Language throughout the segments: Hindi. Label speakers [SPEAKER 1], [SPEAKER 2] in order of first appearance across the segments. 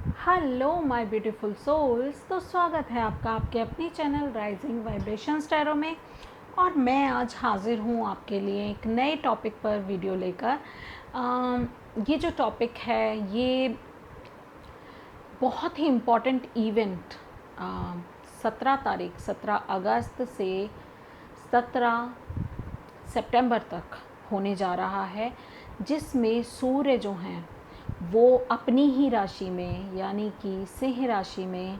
[SPEAKER 1] Hello my beautiful souls. तो स्वागत है आपका आपके अपने चैनल राइजिंग वाइब्रेशंस टैरो में। और मैं आज हाजिर हूँ आपके लिए एक नए टॉपिक पर वीडियो लेकर। ये जो टॉपिक है ये बहुत ही इम्पॉर्टेंट इवेंट 17 अगस्त से 17 सितंबर तक होने जा रहा है, जिसमें सूर्य जो हैं वो अपनी ही राशि में यानी कि सिंह राशि में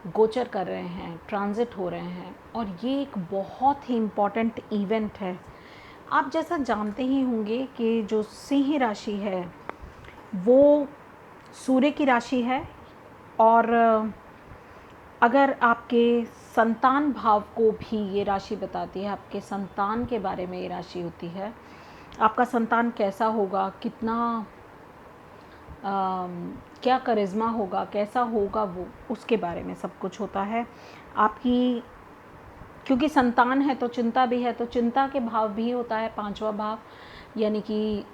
[SPEAKER 1] गोचर कर रहे हैं, ट्रांजिट हो रहे हैं। और ये एक बहुत ही इम्पॉर्टेंट इवेंट है। आप जैसा जानते ही होंगे कि जो सिंह राशि है वो सूर्य की राशि है। और अगर आपके संतान भाव को भी ये राशि बताती है, आपके संतान के बारे में ये राशि होती है। आपका संतान कैसा होगा, कितना क्या करिश्मा होगा, कैसा होगा, वो उसके बारे में सब कुछ होता है। आपकी क्योंकि संतान है तो चिंता भी है, तो चिंता के भाव भी होता है 5वां भाव यानी कि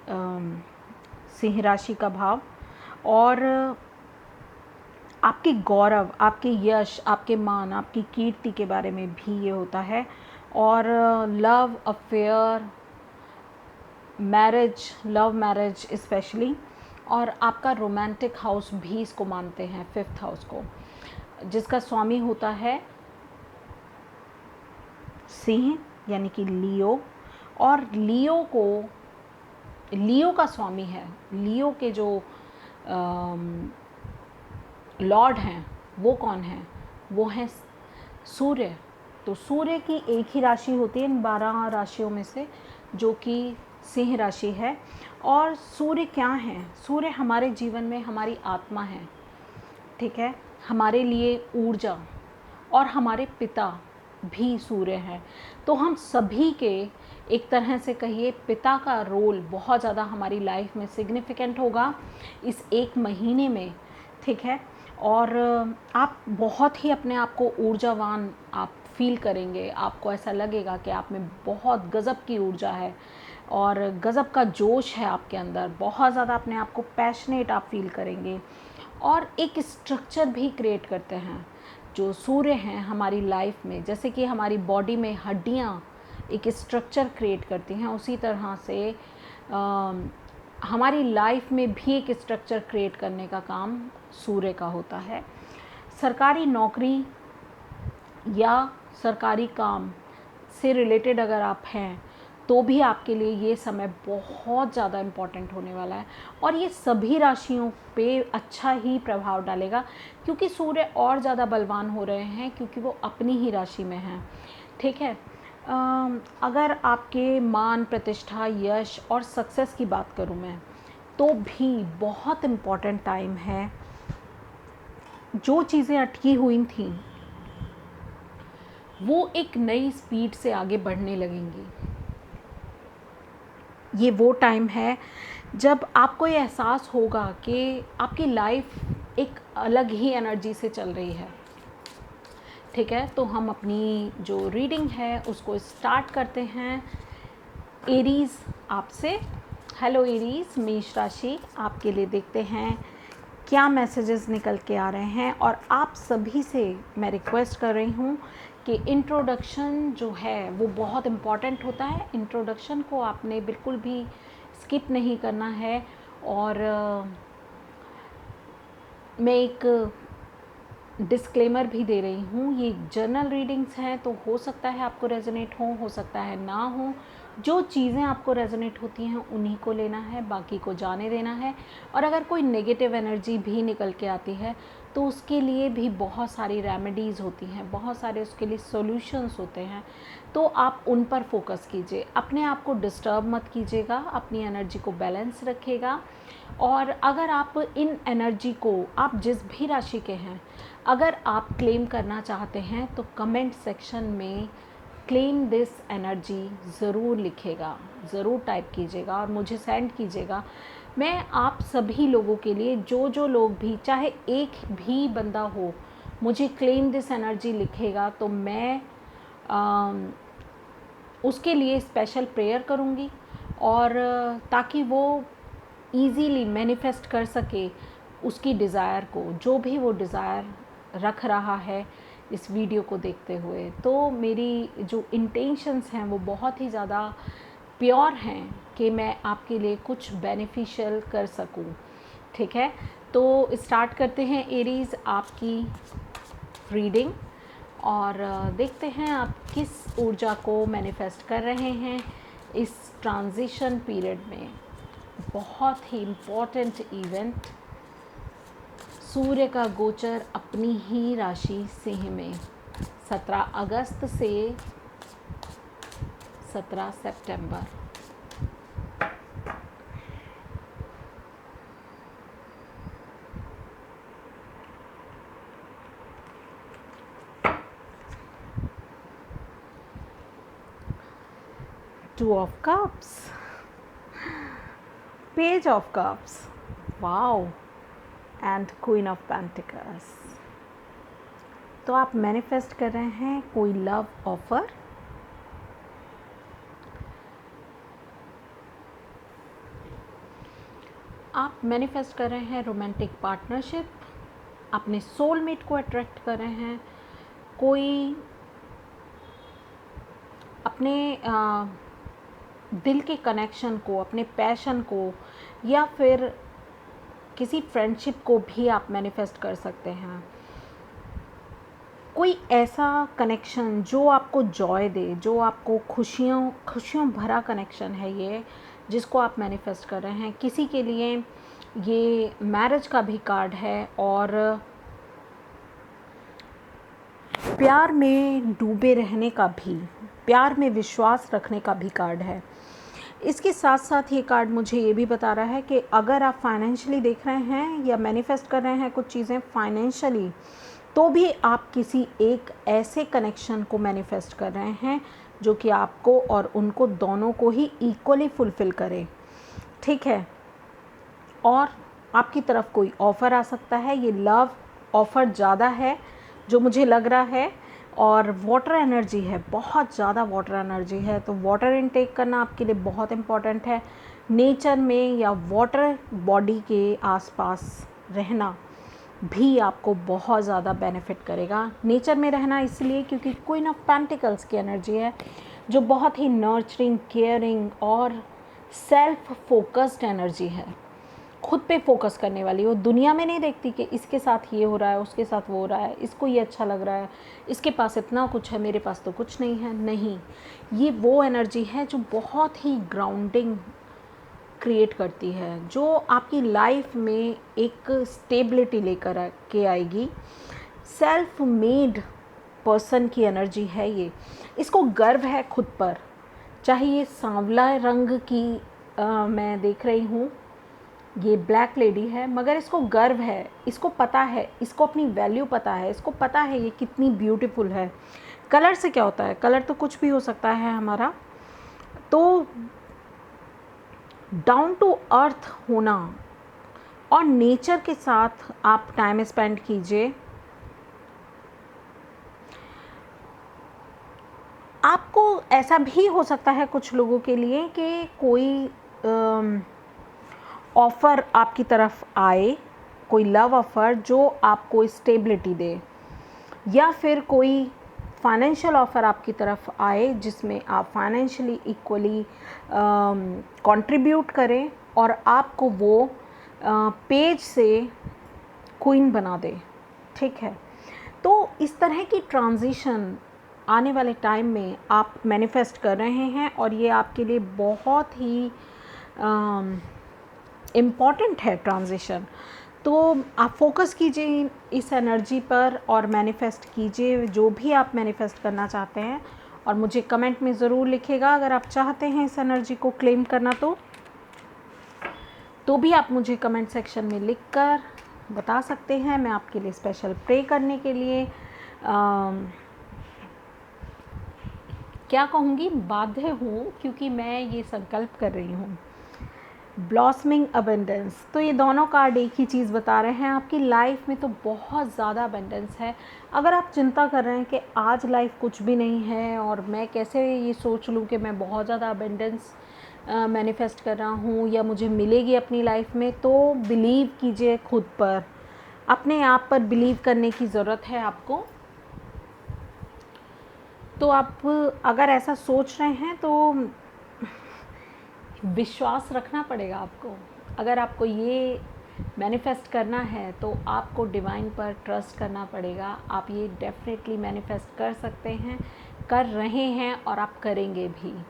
[SPEAKER 1] सिंह राशि का भाव। और आपके गौरव, आपके यश, आपके मान, आपकी कीर्ति के बारे में भी ये होता है। और love affair, marriage, love marriage specially. और आपका रोमांटिक हाउस भी इसको मानते हैं, 5th हाउस को, जिसका स्वामी होता है सिंह यानी कि लियो। और लियो का स्वामी है, लियो के जो लॉर्ड हैं वो कौन है, वो हैं सूर्य। तो सूर्य की एक ही राशि होती है इन 12 राशियों में से, जो कि सिंह राशि है। और सूर्य क्या है? सूर्य हमारे जीवन में हमारी आत्मा है, ठीक है, हमारे लिए ऊर्जा। और हमारे पिता भी सूर्य हैं। तो हम सभी के एक तरह से कहिए पिता का रोल बहुत ज़्यादा हमारी लाइफ में सिग्निफिकेंट होगा इस एक महीने में, ठीक है। और आप बहुत ही अपने आप को ऊर्जावान आप फील करेंगे। आपको ऐसा लगेगा कि आप में बहुत गज़ब की ऊर्जा है और गज़ब का जोश है आपके अंदर। बहुत ज़्यादा अपने आप को पैशनेट आप फील करेंगे। और एक स्ट्रक्चर भी क्रिएट करते हैं जो सूर्य हैं हमारी लाइफ में। जैसे कि हमारी बॉडी में हड्डियाँ एक स्ट्रक्चर क्रिएट करती हैं, उसी तरह से हमारी लाइफ में भी एक स्ट्रक्चर क्रिएट करने का काम सूर्य का होता है। सरकारी नौकरी या सरकारी काम से रिलेटेड अगर आप हैं तो भी आपके लिए ये समय बहुत ज़्यादा इम्पॉर्टेंट होने वाला है। और ये सभी राशियों पे अच्छा ही प्रभाव डालेगा, क्योंकि सूर्य और ज़्यादा बलवान हो रहे हैं क्योंकि वो अपनी ही राशि में हैं, ठीक है। अगर आपके मान, प्रतिष्ठा, यश और सक्सेस की बात करूँ मैं, तो भी बहुत इम्पॉर्टेंट टाइम है। जो चीज़ें अटकी हुई थी वो एक नई स्पीड से आगे बढ़ने लगेंगी। ये वो टाइम है जब आपको ये एहसास होगा कि आपकी लाइफ एक अलग ही एनर्जी से चल रही है, ठीक है। तो हम अपनी जो रीडिंग है उसको स्टार्ट करते हैं एरीज़ आपसे। हेलो एरीज़, मेष राशि, आपके लिए देखते हैं क्या मैसेजेस निकल के आ रहे हैं। और आप सभी से मैं रिक्वेस्ट कर रही हूँ कि इंट्रोडक्शन जो है वो बहुत इम्पॉर्टेंट होता है। इंट्रोडक्शन को आपने बिल्कुल भी स्किप नहीं करना है। और मैं एक डिस्क्लेमर भी दे रही हूँ, ये जर्नल रीडिंग्स हैं तो हो सकता है आपको रेजोनेट हो सकता है ना हो। जो चीज़ें आपको रेजोनेट होती हैं उन्हीं को लेना है, बाकी को जाने देना है। और अगर कोई नेगेटिव एनर्जी भी निकल के आती है तो उसके लिए भी बहुत सारी रेमेडीज़ होती हैं, बहुत सारे उसके लिए सॉल्यूशंस होते हैं। तो आप उन पर फोकस कीजिए, अपने आप को डिस्टर्ब मत कीजिएगा, अपनी एनर्जी को बैलेंस रखिएगा। और अगर आप इन एनर्जी को, आप जिस भी राशि के हैं, अगर आप क्लेम करना चाहते हैं तो कमेंट सेक्शन में क्लेम दिस एनर्जी ज़रूर लिखेगा, ज़रूर टाइप कीजिएगा और मुझे सेंड कीजिएगा। मैं आप सभी लोगों के लिए, जो लोग भी, चाहे एक भी बंदा हो, मुझे क्लेम दिस एनर्जी लिखेगा तो मैं उसके लिए स्पेशल प्रेयर करूँगी। और ताकि वो ईज़िली मैनिफेस्ट कर सके उसकी डिज़ायर को, जो भी वो डिज़ायर रख रहा है इस वीडियो को देखते हुए। तो मेरी जो इंटेंशंस हैं वो बहुत ही ज़्यादा प्योर हैं कि मैं आपके लिए कुछ बेनिफिशियल कर सकूं। ठीक है, तो स्टार्ट करते हैं एरीज़ आपकी रीडिंग और देखते हैं आप किस ऊर्जा को मैनिफेस्ट कर रहे हैं इस ट्रांजिशन पीरियड में। बहुत ही इम्पोर्टेंट इवेंट, सूर्य का गोचर अपनी ही राशि सिंह में 17 अगस्त से 17 सितंबर। Two of Cups, Page of Cups, wow, and Queen of Pentacles। तो आप मैनिफेस्ट कर रहे हैं कोई लव ऑफर, आप मैनिफेस्ट कर रहे हैं रोमांटिक पार्टनरशिप, अपने सोलमेट को अट्रैक्ट कर रहे हैं, कोई अपने दिल के कनेक्शन को, अपने पैशन को, या फिर किसी फ्रेंडशिप को भी आप मैनिफेस्ट कर सकते हैं। कोई ऐसा कनेक्शन जो आपको जॉय दे, जो आपको खुशियों भरा कनेक्शन है ये, जिसको आप मैनिफेस्ट कर रहे हैं। किसी के लिए ये मैरिज का भी कार्ड है और प्यार में डूबे रहने का भी, प्यार में विश्वास रखने का भी कार्ड है। इसके साथ साथ ये कार्ड मुझे ये भी बता रहा है कि अगर आप फाइनेंशियली देख रहे हैं या मैनिफेस्ट कर रहे हैं कुछ चीज़ें फाइनेंशियली, तो भी आप किसी एक ऐसे कनेक्शन को मैनिफेस्ट कर रहे हैं जो कि आपको और उनको दोनों को ही इक्वली फुलफ़िल करे। ठीक है, और आपकी तरफ कोई ऑफ़र आ सकता है, ये लव ऑफ़र ज़्यादा है जो मुझे लग रहा है, और वाटर एनर्जी है, बहुत ज़्यादा वाटर एनर्जी है। तो वाटर इनटेक करना आपके लिए बहुत इम्पॉर्टेंट है। नेचर में या वाटर बॉडी के आसपास रहना भी आपको बहुत ज़्यादा बेनिफिट करेगा। नेचर में रहना इसलिए क्योंकि क्वीन ऑफ पेंटिकल्स की एनर्जी है जो बहुत ही नर्चरिंग, केयरिंग और सेल्फ फोकस्ड एनर्जी है, खुद पे फोकस करने वाली। वो दुनिया में नहीं देखती कि इसके साथ ये हो रहा है, उसके साथ वो हो रहा है, इसको ये अच्छा लग रहा है, इसके पास इतना कुछ है, मेरे पास तो कुछ नहीं है। नहीं, ये वो एनर्जी है जो बहुत ही ग्राउंडिंग क्रिएट करती है, जो आपकी लाइफ में एक स्टेबिलिटी लेकर के आएगी। सेल्फ मेड पर्सन की एनर्जी है ये। इसको गर्व है खुद पर, चाहे ये सांवला रंग की मैं देख रही हूँ, ये ब्लैक लेडी है, मगर इसको गर्व है, इसको पता है, इसको अपनी वैल्यू पता है, इसको पता है ये कितनी ब्यूटीफुल है। कलर से क्या होता है, कलर तो कुछ भी हो सकता है हमारा। तो डाउन टू अर्थ होना और नेचर के साथ आप टाइम स्पेंड कीजिए। आपको ऐसा भी हो सकता है कुछ लोगों के लिए कि कोई ऑफ़र आपकी तरफ आए, कोई लव ऑफ़र जो आपको स्टेबिलिटी दे, या फिर कोई फाइनेंशियल ऑफ़र आपकी तरफ आए जिसमें आप फाइनेंशियली इक्वली कंट्रीब्यूट करें और आपको वो पेज से क्वीन बना दे। ठीक है, तो इस तरह की ट्रांजिशन आने वाले टाइम में आप मैनिफेस्ट कर रहे हैं और ये आपके लिए बहुत ही इम्पॉर्टेंट है ट्रांजिशन। तो आप फोकस कीजिए इस एनर्जी पर और मैनिफेस्ट कीजिए जो भी आप मैनिफेस्ट करना चाहते हैं, और मुझे कमेंट में ज़रूर लिखिएगा अगर आप चाहते हैं इस एनर्जी को क्लेम करना। तो भी आप मुझे कमेंट सेक्शन में लिखकर बता सकते हैं। मैं आपके लिए स्पेशल प्रे करने के लिए क्या कहूँगी, बाध्य हूँ, क्योंकि मैं ये संकल्प कर रही हूँ। ब्लॉसमिंग अबेंडेंस, तो ये दोनों कार्ड एक ही चीज़ बता रहे हैं। आपकी लाइफ में तो बहुत ज़्यादा अबेंडेंस है। अगर आप चिंता कर रहे हैं कि आज लाइफ कुछ भी नहीं है और मैं कैसे ये सोच लूँ कि मैं बहुत ज़्यादा अबेंडेंस मैनिफेस्ट कर रहा हूँ या मुझे मिलेगी अपनी लाइफ में, तो बिलीव कीजिए खुद पर, अपने आप पर बिलीव करने की ज़रूरत है आपको। तो आप अगर ऐसा सोच रहे हैं तो विश्वास रखना पड़ेगा आपको। अगर आपको ये मैनिफेस्ट करना है तो आपको डिवाइन पर ट्रस्ट करना पड़ेगा। आप ये डेफिनेटली मैनिफेस्ट कर सकते हैं, कर रहे हैं और आप करेंगे भी,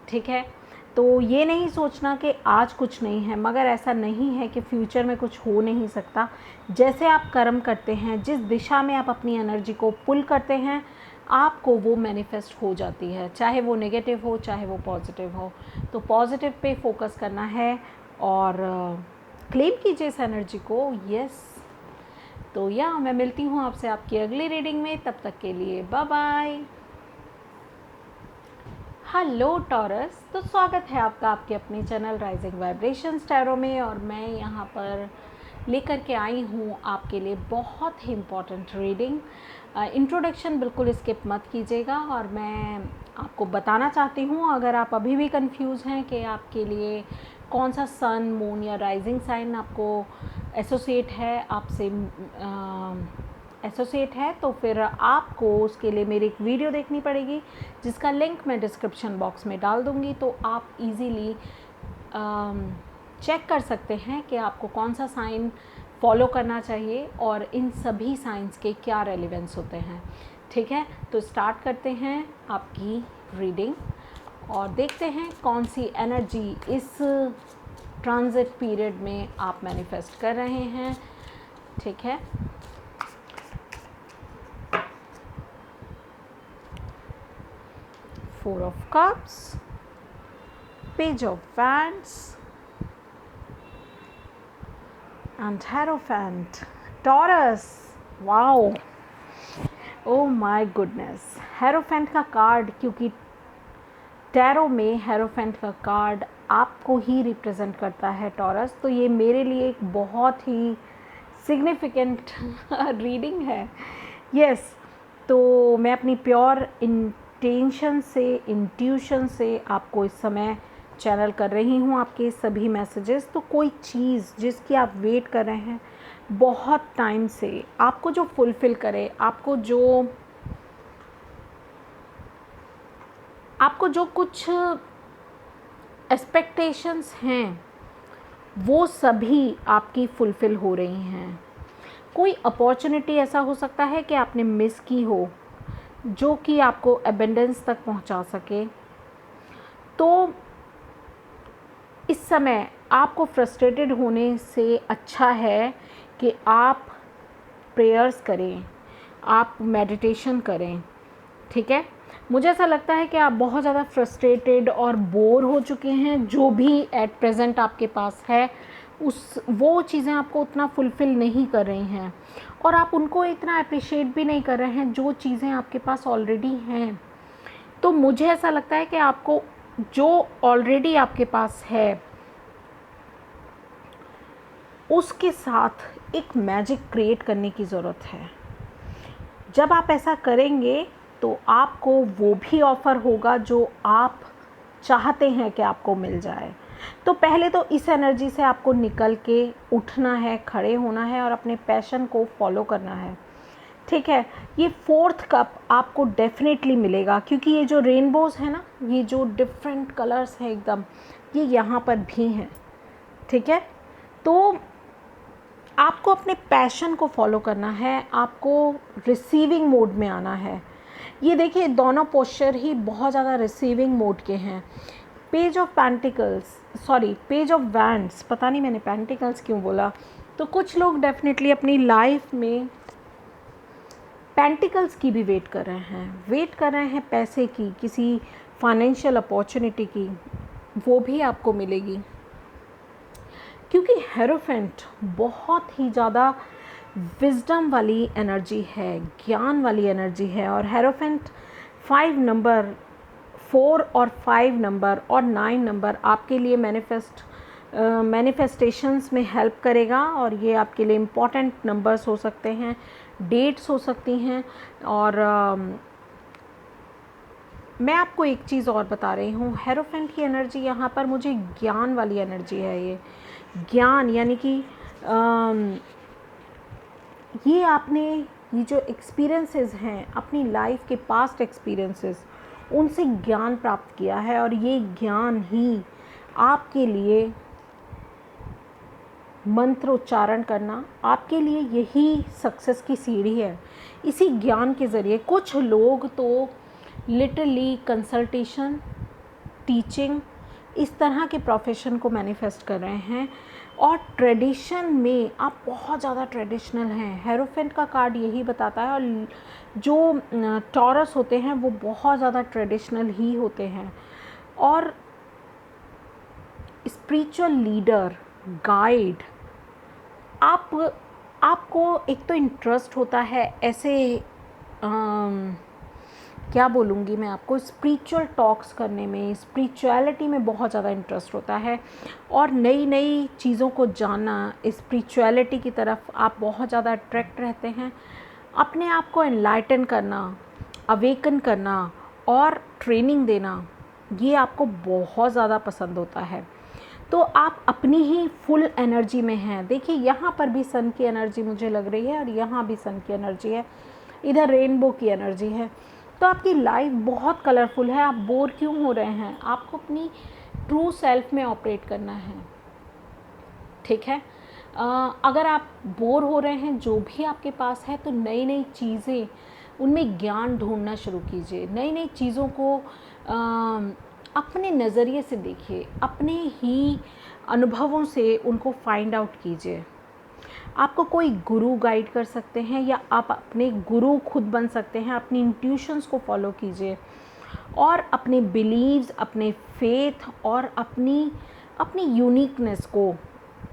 [SPEAKER 1] ठीक है। तो ये नहीं सोचना कि आज कुछ नहीं है, मगर ऐसा नहीं है कि फ्यूचर में कुछ हो नहीं सकता। जैसे आप कर्म करते हैं, जिस दिशा में आप अपनी एनर्जी को पुल करते हैं, आपको वो मैनिफेस्ट हो जाती है, चाहे वो नेगेटिव हो चाहे वो पॉजिटिव हो। तो पॉजिटिव पे फोकस करना है और क्लेम कीजिए इस एनर्जी को। यस, तो मैं मिलती हूँ आपसे आपकी अगली रीडिंग में। तब तक के लिए बाय बाय। हेलो टॉरस, तो स्वागत है आपका आपके अपने चैनल राइजिंग वाइब्रेशंस टैरो में। और मैं यहाँ पर लेकर के आई हूँ आपके लिए बहुत ही इम्पॉर्टेंट रीडिंग। इंट्रोडक्शन बिल्कुल स्किप मत कीजिएगा। और मैं आपको बताना चाहती हूँ, अगर आप अभी भी कंफ्यूज हैं कि आपके लिए कौन सा सन, मून या राइजिंग साइन आपको एसोसिएट है, आपसे एसोसिएट है, तो फिर आपको उसके लिए मेरी एक वीडियो देखनी पड़ेगी, जिसका लिंक मैं डिस्क्रिप्शन बॉक्स में डाल दूँगी। तो आप इजीली चेक कर सकते हैं कि आपको कौन सा साइन फॉलो करना चाहिए और इन सभी साइंस के क्या रेलिवेंस होते हैं, ठीक है। तो स्टार्ट करते हैं आपकी रीडिंग और देखते हैं कौन सी एनर्जी इस ट्रांजिट पीरियड में आप मैनिफेस्ट कर रहे हैं, ठीक है। Four of Cups, Page of Wands and Hierophant. Taurus, wow, oh my goodness, hierophant का कार्ड, क्योंकि टैरो में हेरोफेंट का कार्ड आपको ही रिप्रेजेंट करता है टॉरस, तो ये मेरे लिए एक बहुत ही सिग्निफिकेंट रीडिंग है। यस, तो मैं अपनी प्योर इंटेंशन से, इंट्यूशन से आपको इस समय चैनल कर रही हूँ आपके सभी मैसेजेस। तो कोई चीज़ जिसकी आप वेट कर रहे हैं बहुत टाइम से, आपको जो फुलफ़िल करे, आपको जो कुछ एक्सपेक्टेशंस हैं, वो सभी आपकी फुलफ़िल हो रही हैं। कोई अपॉर्चुनिटी ऐसा हो सकता है कि आपने मिस की हो, जो कि आपको एबेंडेंस तक पहुंचा सके। तो इस समय आपको फ्रस्ट्रेटेड होने से अच्छा है कि आप प्रेयर्स करें, आप मेडिटेशन करें, ठीक है। मुझे ऐसा लगता है कि आप बहुत ज़्यादा फ्रस्ट्रेटेड और बोर हो चुके हैं, जो भी एट प्रेजेंट आपके पास है वो चीज़ें आपको उतना फुलफ़िल नहीं कर रही हैं और आप उनको इतना अप्रिशिएट भी नहीं कर रहे हैं जो चीज़ें आपके पास ऑलरेडी हैं। तो मुझे ऐसा लगता है कि आपको जो ऑलरेडी आपके पास है उसके साथ एक मैजिक क्रिएट करने की ज़रूरत है। जब आप ऐसा करेंगे तो आपको वो भी ऑफ़र होगा जो आप चाहते हैं कि आपको मिल जाए। तो पहले तो इस एनर्जी से आपको निकल के उठना है, खड़े होना है और अपने पैशन को फॉलो करना है, ठीक है। ये फोर्थ कप आपको डेफिनेटली मिलेगा, क्योंकि ये जो रेनबोज़ है ना, ये जो डिफरेंट कलर्स हैं एकदम, ये यहाँ पर भी हैं, ठीक है। तो आपको अपने पैशन को फॉलो करना है, आपको रिसीविंग मोड में आना है। ये देखिए, दोनों पोस्चर ही बहुत ज़्यादा रिसीविंग मोड के हैं। Page of pentacles, sorry page of wands, पता नहीं मैंने पेंटिकल्स क्यों बोला। तो कुछ लोग डेफिनेटली अपनी लाइफ में पेंटिकल्स की भी वेट कर रहे हैं पैसे की, किसी फाइनेंशियल अपॉर्चुनिटी की, वो भी आपको मिलेगी। क्योंकि हेरोफेंट बहुत ही ज़्यादा विजडम वाली एनर्जी है, ज्ञान वाली एनर्जी है। और हेरोफेंट 5 नंबर, 4 और 5 नंबर और 9 नंबर आपके लिए मैनिफेस्टेशंस में हेल्प करेगा। और ये आपके लिए इम्पॉर्टेंट नंबर्स हो सकते हैं, डेट्स हो सकती हैं और मैं आपको एक चीज़ और बता रही हूँ, हेरोफेंट की एनर्जी यहाँ पर मुझे ज्ञान वाली एनर्जी है। ये ज्ञान यानी कि ये आपने ये जो एक्सपीरियंसेस हैं अपनी लाइफ के पास्ट एक्सपीरियंसेस, उनसे ज्ञान प्राप्त किया है और ये ज्ञान ही आपके लिए मंत्रोच्चारण करना, आपके लिए यही सक्सेस की सीढ़ी है। इसी ज्ञान के ज़रिए कुछ लोग तो लिटरली कंसल्टेशन, टीचिंग, इस तरह के प्रोफेशन को मैनिफेस्ट कर रहे हैं। और ट्रेडिशन में आप बहुत ज़्यादा ट्रेडिशनल हैं, हेरोफेंट का कार्ड यही बताता है। और जो टॉरस होते हैं वो बहुत ज़्यादा ट्रेडिशनल ही होते हैं। और स्पिरिचुअल लीडर, गाइड, आपको एक तो इंटरेस्ट होता है ऐसे क्या बोलूँगी मैं आपको, स्पिरिचुअल टॉक्स करने में, स्पिरिचुअलिटी में बहुत ज़्यादा इंटरेस्ट होता है और नई नई चीज़ों को जानना, स्पिरिचुअलिटी की तरफ आप बहुत ज़्यादा अट्रैक्ट रहते हैं। अपने आप को एनलाइटन करना, अवेकन करना और ट्रेनिंग देना, ये आपको बहुत ज़्यादा पसंद होता है। तो आप अपनी ही फुल एनर्जी में हैं। देखिए यहाँ पर भी सन की एनर्जी मुझे लग रही है और यहाँ भी सन की एनर्जी है, इधर रेनबो की एनर्जी है। तो आपकी लाइफ बहुत कलरफुल है। आप बोर क्यों हो रहे हैं? आपको अपनी ट्रू सेल्फ में ऑपरेट करना है, ठीक है। अगर आप बोर हो रहे हैं जो भी आपके पास है, तो नई नई चीज़ें, उनमें ज्ञान ढूंढना शुरू कीजिए। नई नई चीज़ों को अपने नज़रिए से देखिए, अपने ही अनुभवों से उनको फाइंड आउट कीजिए। आपको कोई गुरु गाइड कर सकते हैं या आप अपने गुरु खुद बन सकते हैं। अपनी इंट्यूशंस को फॉलो कीजिए और अपने बिलीव्स, अपने फेथ और अपनी यूनिकनेस को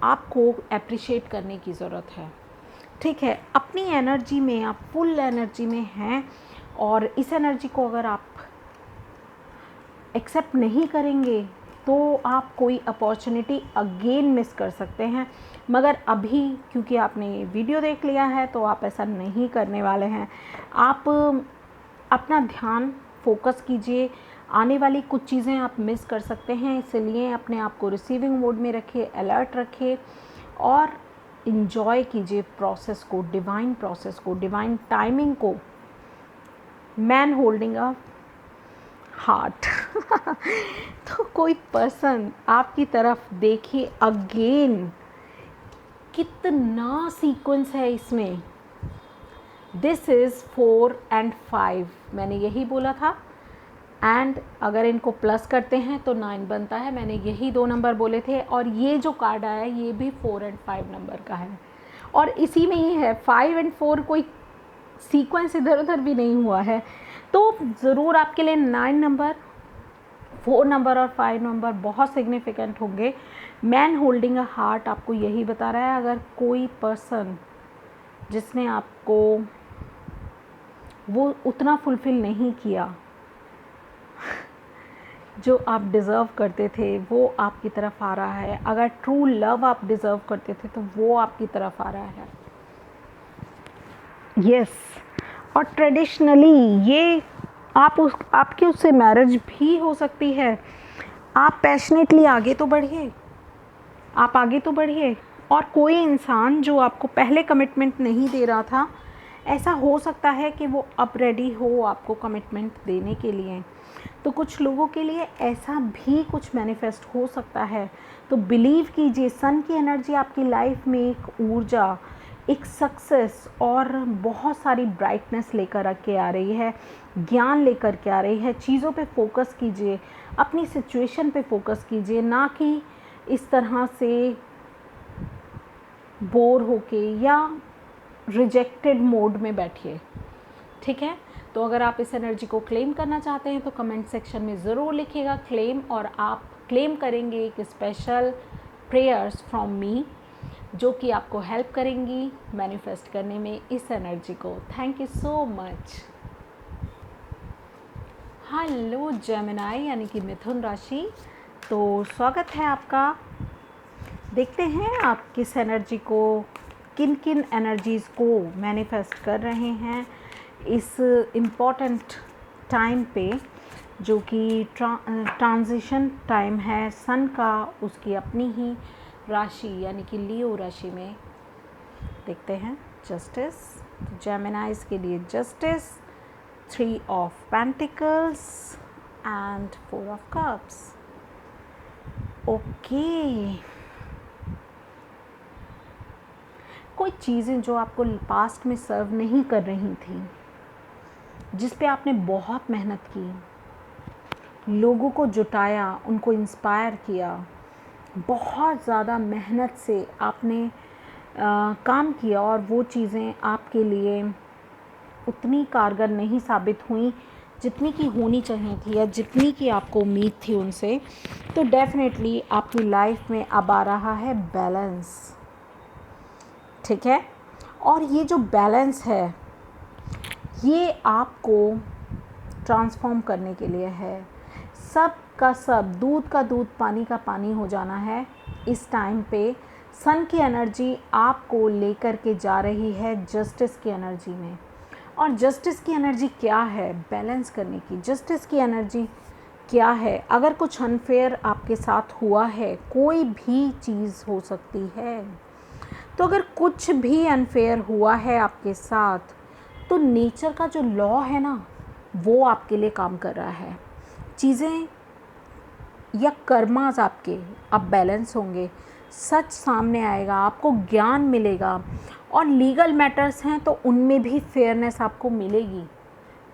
[SPEAKER 1] आपको अप्रिशिएट करने की ज़रूरत है, ठीक है। अपनी एनर्जी में आप फुल एनर्जी में हैं और इस एनर्जी को अगर आप एक्सेप्ट नहीं करेंगे तो आप कोई अपॉर्चुनिटी अगेन मिस कर सकते हैं। मगर अभी क्योंकि आपने वीडियो देख लिया है तो आप ऐसा नहीं करने वाले हैं। आप अपना ध्यान फोकस कीजिए। आने वाली कुछ चीज़ें आप मिस कर सकते हैं, इसलिए अपने आप को रिसीविंग मोड में रखिए, अलर्ट रखिए और इन्जॉय कीजिए प्रोसेस को, डिवाइन टाइमिंग को। मैन होल्डिंग अ हार्ट तो कोई पर्सन आपकी तरफ देखिए अगेन, कितना सीक्वेंस है इसमें। दिस इज़ 4 and 5, मैंने यही बोला था। एंड अगर इनको प्लस करते हैं तो 9 बनता है, मैंने यही 2 नंबर बोले थे। और ये जो कार्ड आया ये भी 4 and 5 नंबर का है और इसी में ही है। 5 and 4 कोई सीक्वेंस इधर उधर भी नहीं हुआ है। तो ज़रूर आपके लिए 9 नंबर, 4 नंबर और 5 नंबर बहुत सिग्निफिकेंट होंगे। मैन होल्डिंग अ हार्ट आपको यही बता रहा है, अगर कोई पर्सन जिसने आपको वो उतना फुलफ़िल नहीं किया जो आप डिज़र्व करते थे, वो आपकी तरफ आ रहा है। अगर ट्रू लव आप डिज़र्व करते थे तो वो आपकी तरफ आ रहा है। यस, और ट्रेडिशनली ये आपकी उससे मैरिज भी हो सकती है। आप पैशनेटली आगे तो बढ़िए, आप आगे तो बढ़िए। और कोई इंसान जो आपको पहले कमिटमेंट नहीं दे रहा था, ऐसा हो सकता है कि वो अब रेडी हो आपको कमिटमेंट देने के लिए। तो कुछ लोगों के लिए ऐसा भी कुछ मैनिफेस्ट हो सकता है। तो बिलीव कीजिए, सन की एनर्जी आपकी लाइफ में एक ऊर्जा, एक सक्सेस और बहुत सारी ब्राइटनेस लेकर के आ रही है, ज्ञान लेकर के आ रही है। चीज़ों पे फोकस कीजिए, अपनी सिचुएशन पे फोकस कीजिए, ना कि इस तरह से बोर होके या रिजेक्टेड मोड में बैठिए, ठीक है। तो अगर आप इस एनर्जी को क्लेम करना चाहते हैं तो कमेंट सेक्शन में ज़रूर लिखिएगा क्लेम, और आप क्लेम करेंगे एक स्पेशल प्रेयर्स फ्रॉम मी जो कि आपको हेल्प करेंगी मैनिफेस्ट करने में इस एनर्जी को। Thank you so much. Hello Gemini यानी कि मिथुन राशि, तो स्वागत है आपका। देखते हैं आप किस एनर्जी को, किन किन एनर्जीज़ को मैनिफेस्ट कर रहे हैं इस इम्पॉर्टेंट टाइम पे। जो कि ट्रांजिशन टाइम है सन का, उसकी अपनी ही राशि यानी कि लियो राशि में। देखते हैं जस्टिस, जेमिनाइज के लिए justice, 3 of pentacles and 4 of cups. Okay, कोई चीज़ें जो आपको पास्ट में सर्व नहीं कर रही थी, जिस पे आपने बहुत मेहनत की, लोगों को जुटाया, उनको इंस्पायर किया, बहुत ज़्यादा मेहनत से आपने काम किया और वो चीज़ें आपके लिए उतनी कारगर नहीं साबित हुई जितनी की होनी चाहिए थी या जितनी की आपको उम्मीद थी उनसे, तो डेफिनेटली आपकी लाइफ में अब आ रहा है बैलेंस। ठीक है, और ये जो बैलेंस है ये आपको ट्रांसफॉर्म करने के लिए है। सब का सब, दूध का दूध, पानी का पानी हो जाना है। इस टाइम पे सन की एनर्जी आपको लेकर के जा रही है जस्टिस की एनर्जी में। और जस्टिस की एनर्जी क्या है? बैलेंस करने की। जस्टिस की एनर्जी क्या है? अगर कुछ अनफेयर आपके साथ हुआ है, कोई भी चीज़ हो सकती है, तो अगर कुछ भी अनफेयर हुआ है आपके साथ, तो नेचर का जो लॉ है ना, वो आपके लिए काम कर रहा है। चीज़ें या कर्मास आपके अब बैलेंस होंगे, सच सामने आएगा, आपको ज्ञान मिलेगा, और लीगल मैटर्स हैं तो उनमें भी फेयरनेस आपको मिलेगी।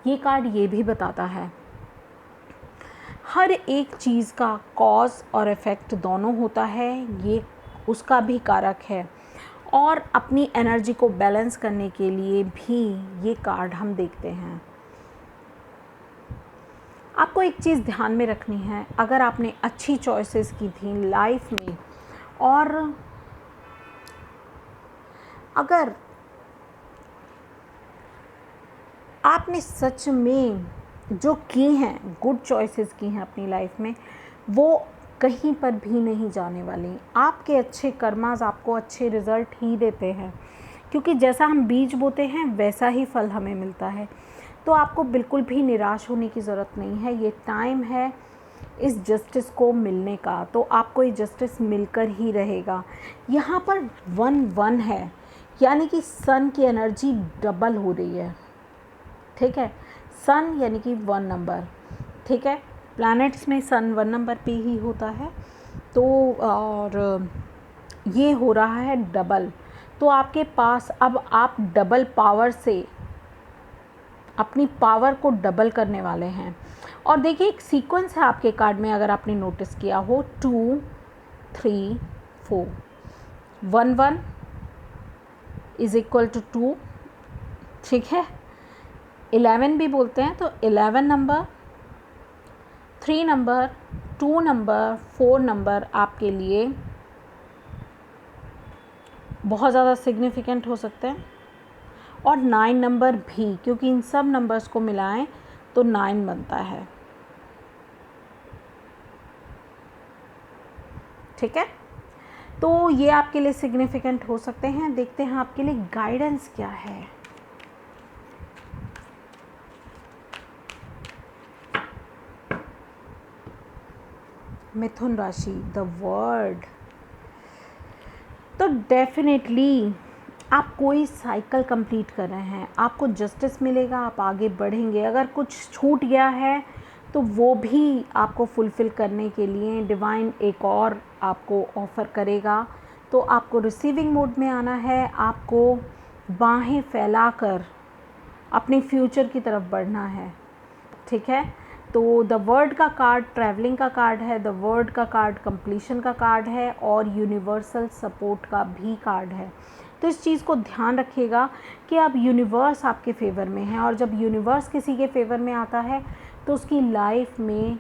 [SPEAKER 1] ये कार्ड ये भी बताता है हर एक चीज़ का कॉज और इफ़ेक्ट दोनों होता है, ये उसका भी कारक है। और अपनी एनर्जी को बैलेंस करने के लिए भी ये कार्ड हम देखते हैं। आपको एक चीज़ ध्यान में रखनी है, अगर आपने अच्छी चॉइसेस की थी लाइफ में, और अगर आपने सच में जो की हैं, गुड चॉइसेस की हैं अपनी लाइफ में, वो कहीं पर भी नहीं जाने वाली। आपके अच्छे कर्मास आपको अच्छे रिज़ल्ट ही देते हैं, क्योंकि जैसा हम बीज बोते हैं वैसा ही फल हमें मिलता है। तो आपको बिल्कुल भी निराश होने की ज़रूरत नहीं है। ये टाइम है इस जस्टिस को मिलने का, तो आपको ये जस्टिस मिलकर ही रहेगा। यहाँ पर 1-1 है, यानी कि सन की एनर्जी डबल हो रही है। ठीक है, सन यानी कि 1 नंबर। ठीक है, प्लैनेट्स में सन 1 नंबर पे ही होता है। तो और ये हो रहा है डबल, तो आपके पास अब आप डबल पावर से अपनी पावर को डबल करने वाले हैं। और देखिए एक सीक्वेंस है आपके कार्ड में, अगर आपने नोटिस किया हो, 2 3 4, 1 इज इक्वल टू 2। ठीक है, 11 भी बोलते हैं, तो 11 नंबर, 3 नंबर, 2 नंबर, 4 नंबर आपके लिए बहुत ज़्यादा सिग्निफिकेंट हो सकते हैं, और 9 नंबर भी, क्योंकि इन सब नंबर्स को मिलाएं तो 9 बनता है। ठीक है, तो ये आपके लिए सिग्निफिकेंट हो सकते हैं। देखते हैं आपके लिए गाइडेंस क्या है। मिथुन राशि, द वर्ड। तो डेफिनेटली आप कोई साइकिल कंप्लीट कर रहे हैं, आपको जस्टिस मिलेगा, आप आगे बढ़ेंगे। अगर कुछ छूट गया है तो वो भी आपको फुलफ़िल करने के लिए डिवाइन एक और आपको ऑफ़र करेगा। तो आपको रिसीविंग मोड में आना है, आपको बाहें फैलाकर अपने फ्यूचर की तरफ बढ़ना है। ठीक है, तो द वर्ड का कार्ड ट्रैवलिंग का कार्ड है, द वर्ड का कार्ड कंप्लीशन का कार्ड है, और यूनिवर्सल सपोर्ट का भी कार्ड है। तो इस चीज़ को ध्यान रखिएगा कि अब यूनिवर्स आपके फेवर में है, और जब यूनिवर्स किसी के फेवर में आता है तो उसकी लाइफ में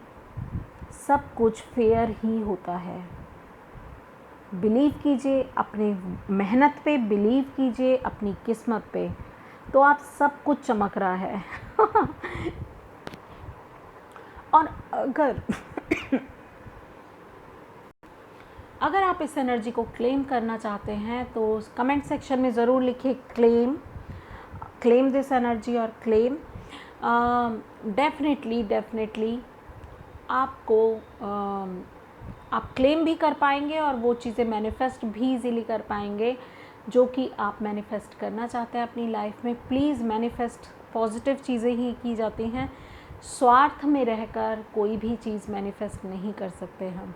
[SPEAKER 1] सब कुछ फेयर ही होता है। बिलीव कीजिए अपने मेहनत पे, बिलीव कीजिए अपनी किस्मत पे, तो आप सब कुछ चमक रहा है। और अगर आप इस एनर्जी को क्लेम करना चाहते हैं तो कमेंट सेक्शन में ज़रूर लिखिए क्लेम दिस एनर्जी, और क्लेम डेफिनेटली आपको आप क्लेम भी कर पाएंगे और वो चीज़ें मैनिफेस्ट भी इजीली कर पाएंगे जो कि आप मैनिफेस्ट करना चाहते हैं अपनी लाइफ में। प्लीज़ मैनिफेस्ट, पॉजिटिव चीज़ें ही की जाती हैं, स्वार्थ में रहकर कोई भी चीज़ मैनिफेस्ट नहीं कर सकते हम।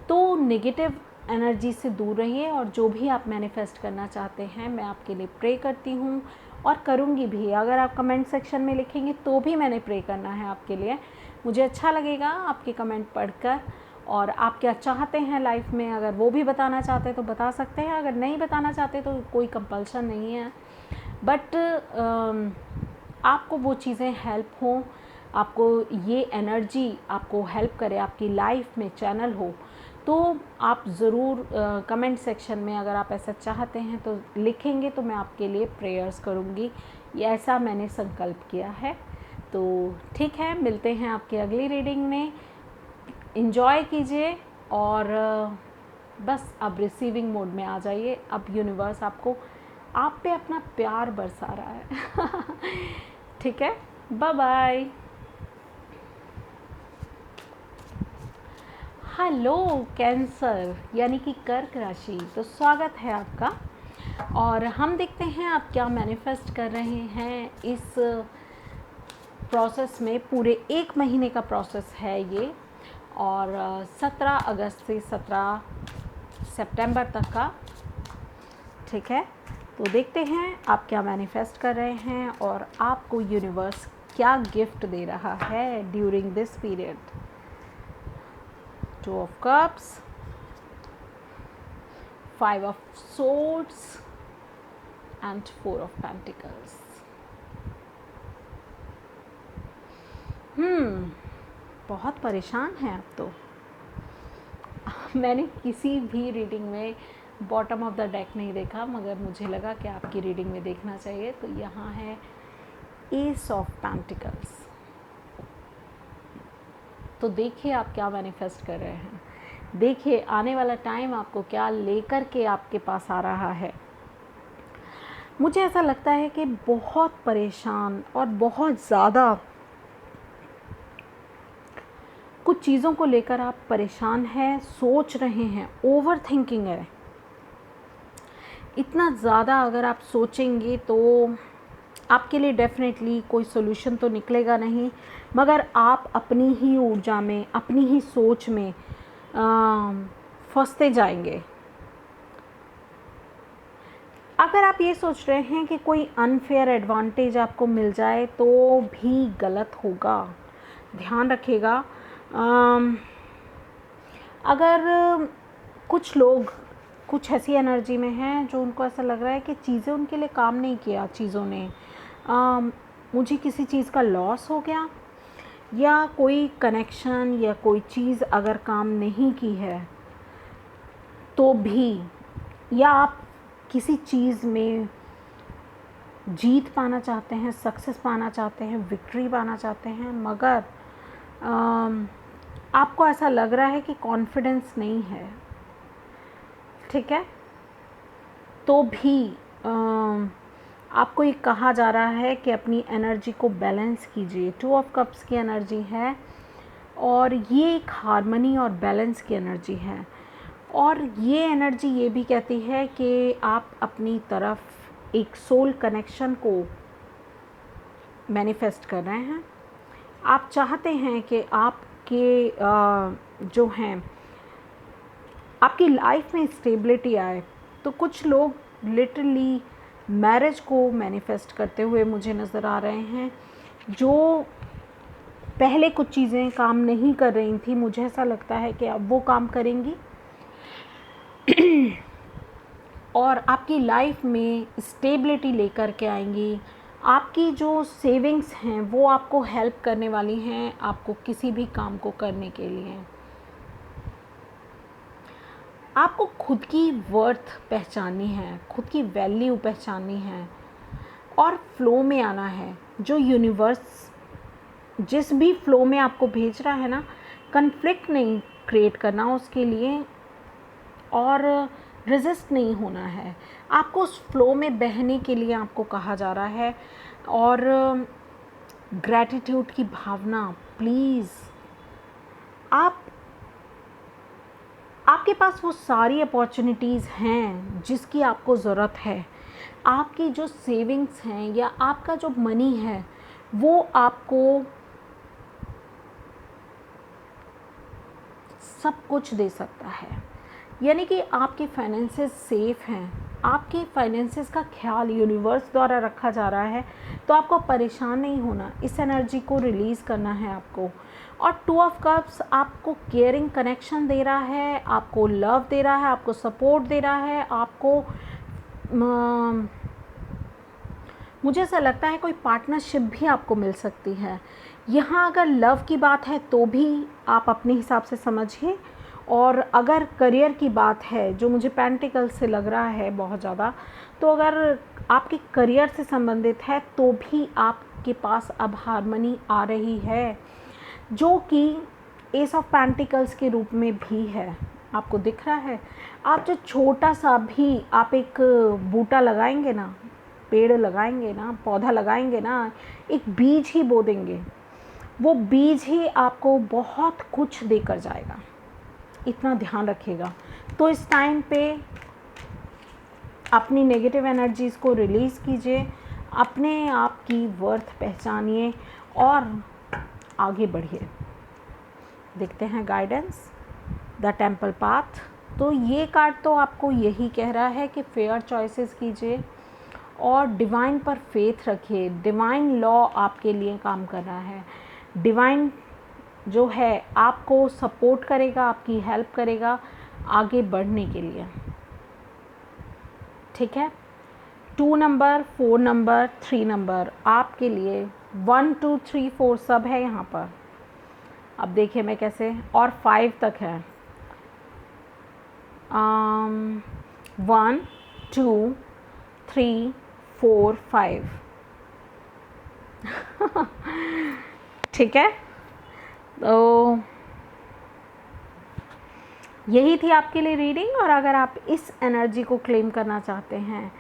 [SPEAKER 1] तो नेगेटिव एनर्जी से दूर रहिए और जो भी आप मैनिफेस्ट करना चाहते हैं मैं आपके लिए प्रे करती हूँ और करूँगी भी। अगर आप कमेंट सेक्शन में लिखेंगे तो भी मैंने प्रे करना है आपके लिए। मुझे अच्छा लगेगा आपके कमेंट पढ़कर, और आप क्या चाहते हैं लाइफ में, अगर वो भी बताना चाहते हैं तो बता सकते हैं, अगर नहीं बताना चाहते तो कोई कंपल्शन नहीं है। बट आपको वो चीज़ें हेल्प हों, आपको ये एनर्जी आपको हेल्प करे, आपकी लाइफ में चैनल हो, तो आप ज़रूर कमेंट सेक्शन में अगर आप ऐसा चाहते हैं तो लिखेंगे तो मैं आपके लिए प्रेयर्स करूँगी। ये ऐसा मैंने संकल्प किया है। तो ठीक है, मिलते हैं आपकी अगली रीडिंग में। एंजॉय कीजिए और बस अब रिसीविंग मोड में आ जाइए। अब यूनिवर्स आपको आप पे अपना प्यार बरसा रहा है। ठीक है, बाय बाय। हेलो कैंसर यानी कि कर्क राशि, तो स्वागत है आपका। और हम देखते हैं आप क्या मैनिफेस्ट कर रहे हैं इस प्रोसेस में। पूरे 1 महीने का प्रोसेस है ये, और 17 अगस्त से 17 सितंबर तक का। ठीक है, तो देखते हैं आप क्या मैनिफेस्ट कर रहे हैं और आपको यूनिवर्स क्या गिफ्ट दे रहा है during this period. 2 of Cups, 5 of Swords and 4 of Pentacles. बहुत परेशान हैं आप तो। मैंने किसी भी रीडिंग में बॉटम ऑफ द डेक नहीं देखा, मगर मुझे लगा कि आपकी रीडिंग में देखना चाहिए। तो यहाँ है एस ऑफ पेंटिकल्स। तो देखिए आप क्या मैनिफेस्ट कर रहे हैं, देखिए आने वाला टाइम आपको क्या लेकर के आपके पास आ रहा है। मुझे ऐसा लगता है कि बहुत परेशान और बहुत ज़्यादा कुछ चीज़ों को लेकर आप परेशान हैं, सोच रहे हैं, ओवर थिंकिंग है। इतना ज़्यादा अगर आप सोचेंगे तो आपके लिए डेफिनेटली कोई सोल्यूशन तो निकलेगा नहीं, मगर आप अपनी ही ऊर्जा में, अपनी ही सोच में फंसते जाएंगे। अगर आप ये सोच रहे हैं कि कोई अनफेयर एडवांटेज आपको मिल जाए तो भी गलत होगा, ध्यान रखिएगा। अगर कुछ लोग कुछ ऐसी एनर्जी में हैं जो उनको ऐसा लग रहा है कि चीज़ें उनके लिए काम नहीं किया, चीज़ों ने मुझे किसी चीज़ का लॉस हो गया, या कोई कनेक्शन या कोई चीज़ अगर काम नहीं की है तो भी, या आप किसी चीज़ में जीत पाना चाहते हैं, सक्सेस पाना चाहते हैं, विक्ट्री पाना चाहते हैं, मगर आपको ऐसा लग रहा है कि कॉन्फिडेंस नहीं है। ठीक है, तो भी आपको ये कहा जा रहा है कि अपनी एनर्जी को बैलेंस कीजिए। 2 ऑफ कप्स की एनर्जी है और ये एक हार्मनी और बैलेंस की एनर्जी है, और ये एनर्जी ये भी कहती है कि आप अपनी तरफ एक सोल कनेक्शन को मैनिफेस्ट कर रहे हैं। आप चाहते हैं कि आपके जो हैं आपकी लाइफ में स्टेबिलिटी आए। तो कुछ लोग लिटरली मैरिज को मैनिफेस्ट करते हुए मुझे नज़र आ रहे हैं, जो पहले कुछ चीज़ें काम नहीं कर रही थी, मुझे ऐसा लगता है कि अब वो काम करेंगी और आपकी लाइफ में स्टेबिलिटी लेकर के आएंगी। आपकी जो सेविंग्स हैं वो आपको हेल्प करने वाली हैं आपको किसी भी काम को करने के लिए। आपको खुद की वर्थ पहचाननी है, खुद की वैल्यू पहचाननी है और फ्लो में आना है। जो यूनिवर्स जिस भी फ्लो में आपको भेज रहा है ना, कन्फ्लिक्ट नहीं क्रिएट करना उसके लिए और रेजिस्ट नहीं होना है। आपको उस फ्लो में बहने के लिए आपको कहा जा रहा है। और ग्रैटिट्यूड की भावना, प्लीज़ आपके पास वो सारी अपॉर्चुनिटीज़ हैं जिसकी आपको ज़रूरत है। आपकी जो सेविंग्स हैं या आपका जो मनी है वो आपको सब कुछ दे सकता है। यानी कि आपके फाइनेंसेस सेफ़ हैं, आपके फाइनेंसेस का ख्याल यूनिवर्स द्वारा रखा जा रहा है, तो आपको परेशान नहीं होना, इस एनर्जी को रिलीज़ करना है आपको। और 2 ऑफ कप्स आपको केयरिंग कनेक्शन दे रहा है, आपको लव दे रहा है, आपको सपोर्ट दे रहा है, आपको मुझे ऐसा लगता है कोई पार्टनरशिप भी आपको मिल सकती है। यहाँ अगर लव की बात है तो भी आप अपने हिसाब से समझिए, और अगर करियर की बात है जो मुझे पेंटिकल से लग रहा है बहुत ज़्यादा, तो अगर आपके करियर से संबंधित है तो भी आपके पास अब हार्मनी आ रही है, जो कि एस ऑफ पेंटिकल्स के रूप में भी है। आपको दिख रहा है, आप जो छोटा सा भी आप एक बूटा लगाएंगे ना, पेड़ लगाएंगे ना, पौधा लगाएंगे ना, एक बीज ही बो देंगे, वो बीज ही आपको बहुत कुछ देकर जाएगा, इतना ध्यान रखिएगा। तो इस टाइम पे अपनी नेगेटिव एनर्जीज़ को रिलीज़ कीजिए, अपने आप की वर्थ पहचानिए और आगे बढ़िए। देखते हैं गाइडेंस, द टेम्पल पाथ। तो ये कार्ड तो आपको यही कह रहा है कि फेयर चॉइसेस कीजिए और डिवाइन पर फेथ रखिए। डिवाइन लॉ आपके लिए काम कर रहा है, डिवाइन जो है आपको सपोर्ट करेगा, आपकी हेल्प करेगा आगे बढ़ने के लिए। ठीक है, 2 नंबर, 4 नंबर, 3 नंबर आपके लिए, 1 2 3 4 सब है यहाँ पर। अब देखिए मैं कैसे, और 5 तक है। 1 2 3 4 5 ठीक है, तो यही थी आपके लिए रीडिंग। और अगर आप इस एनर्जी को क्लेम करना चाहते हैं,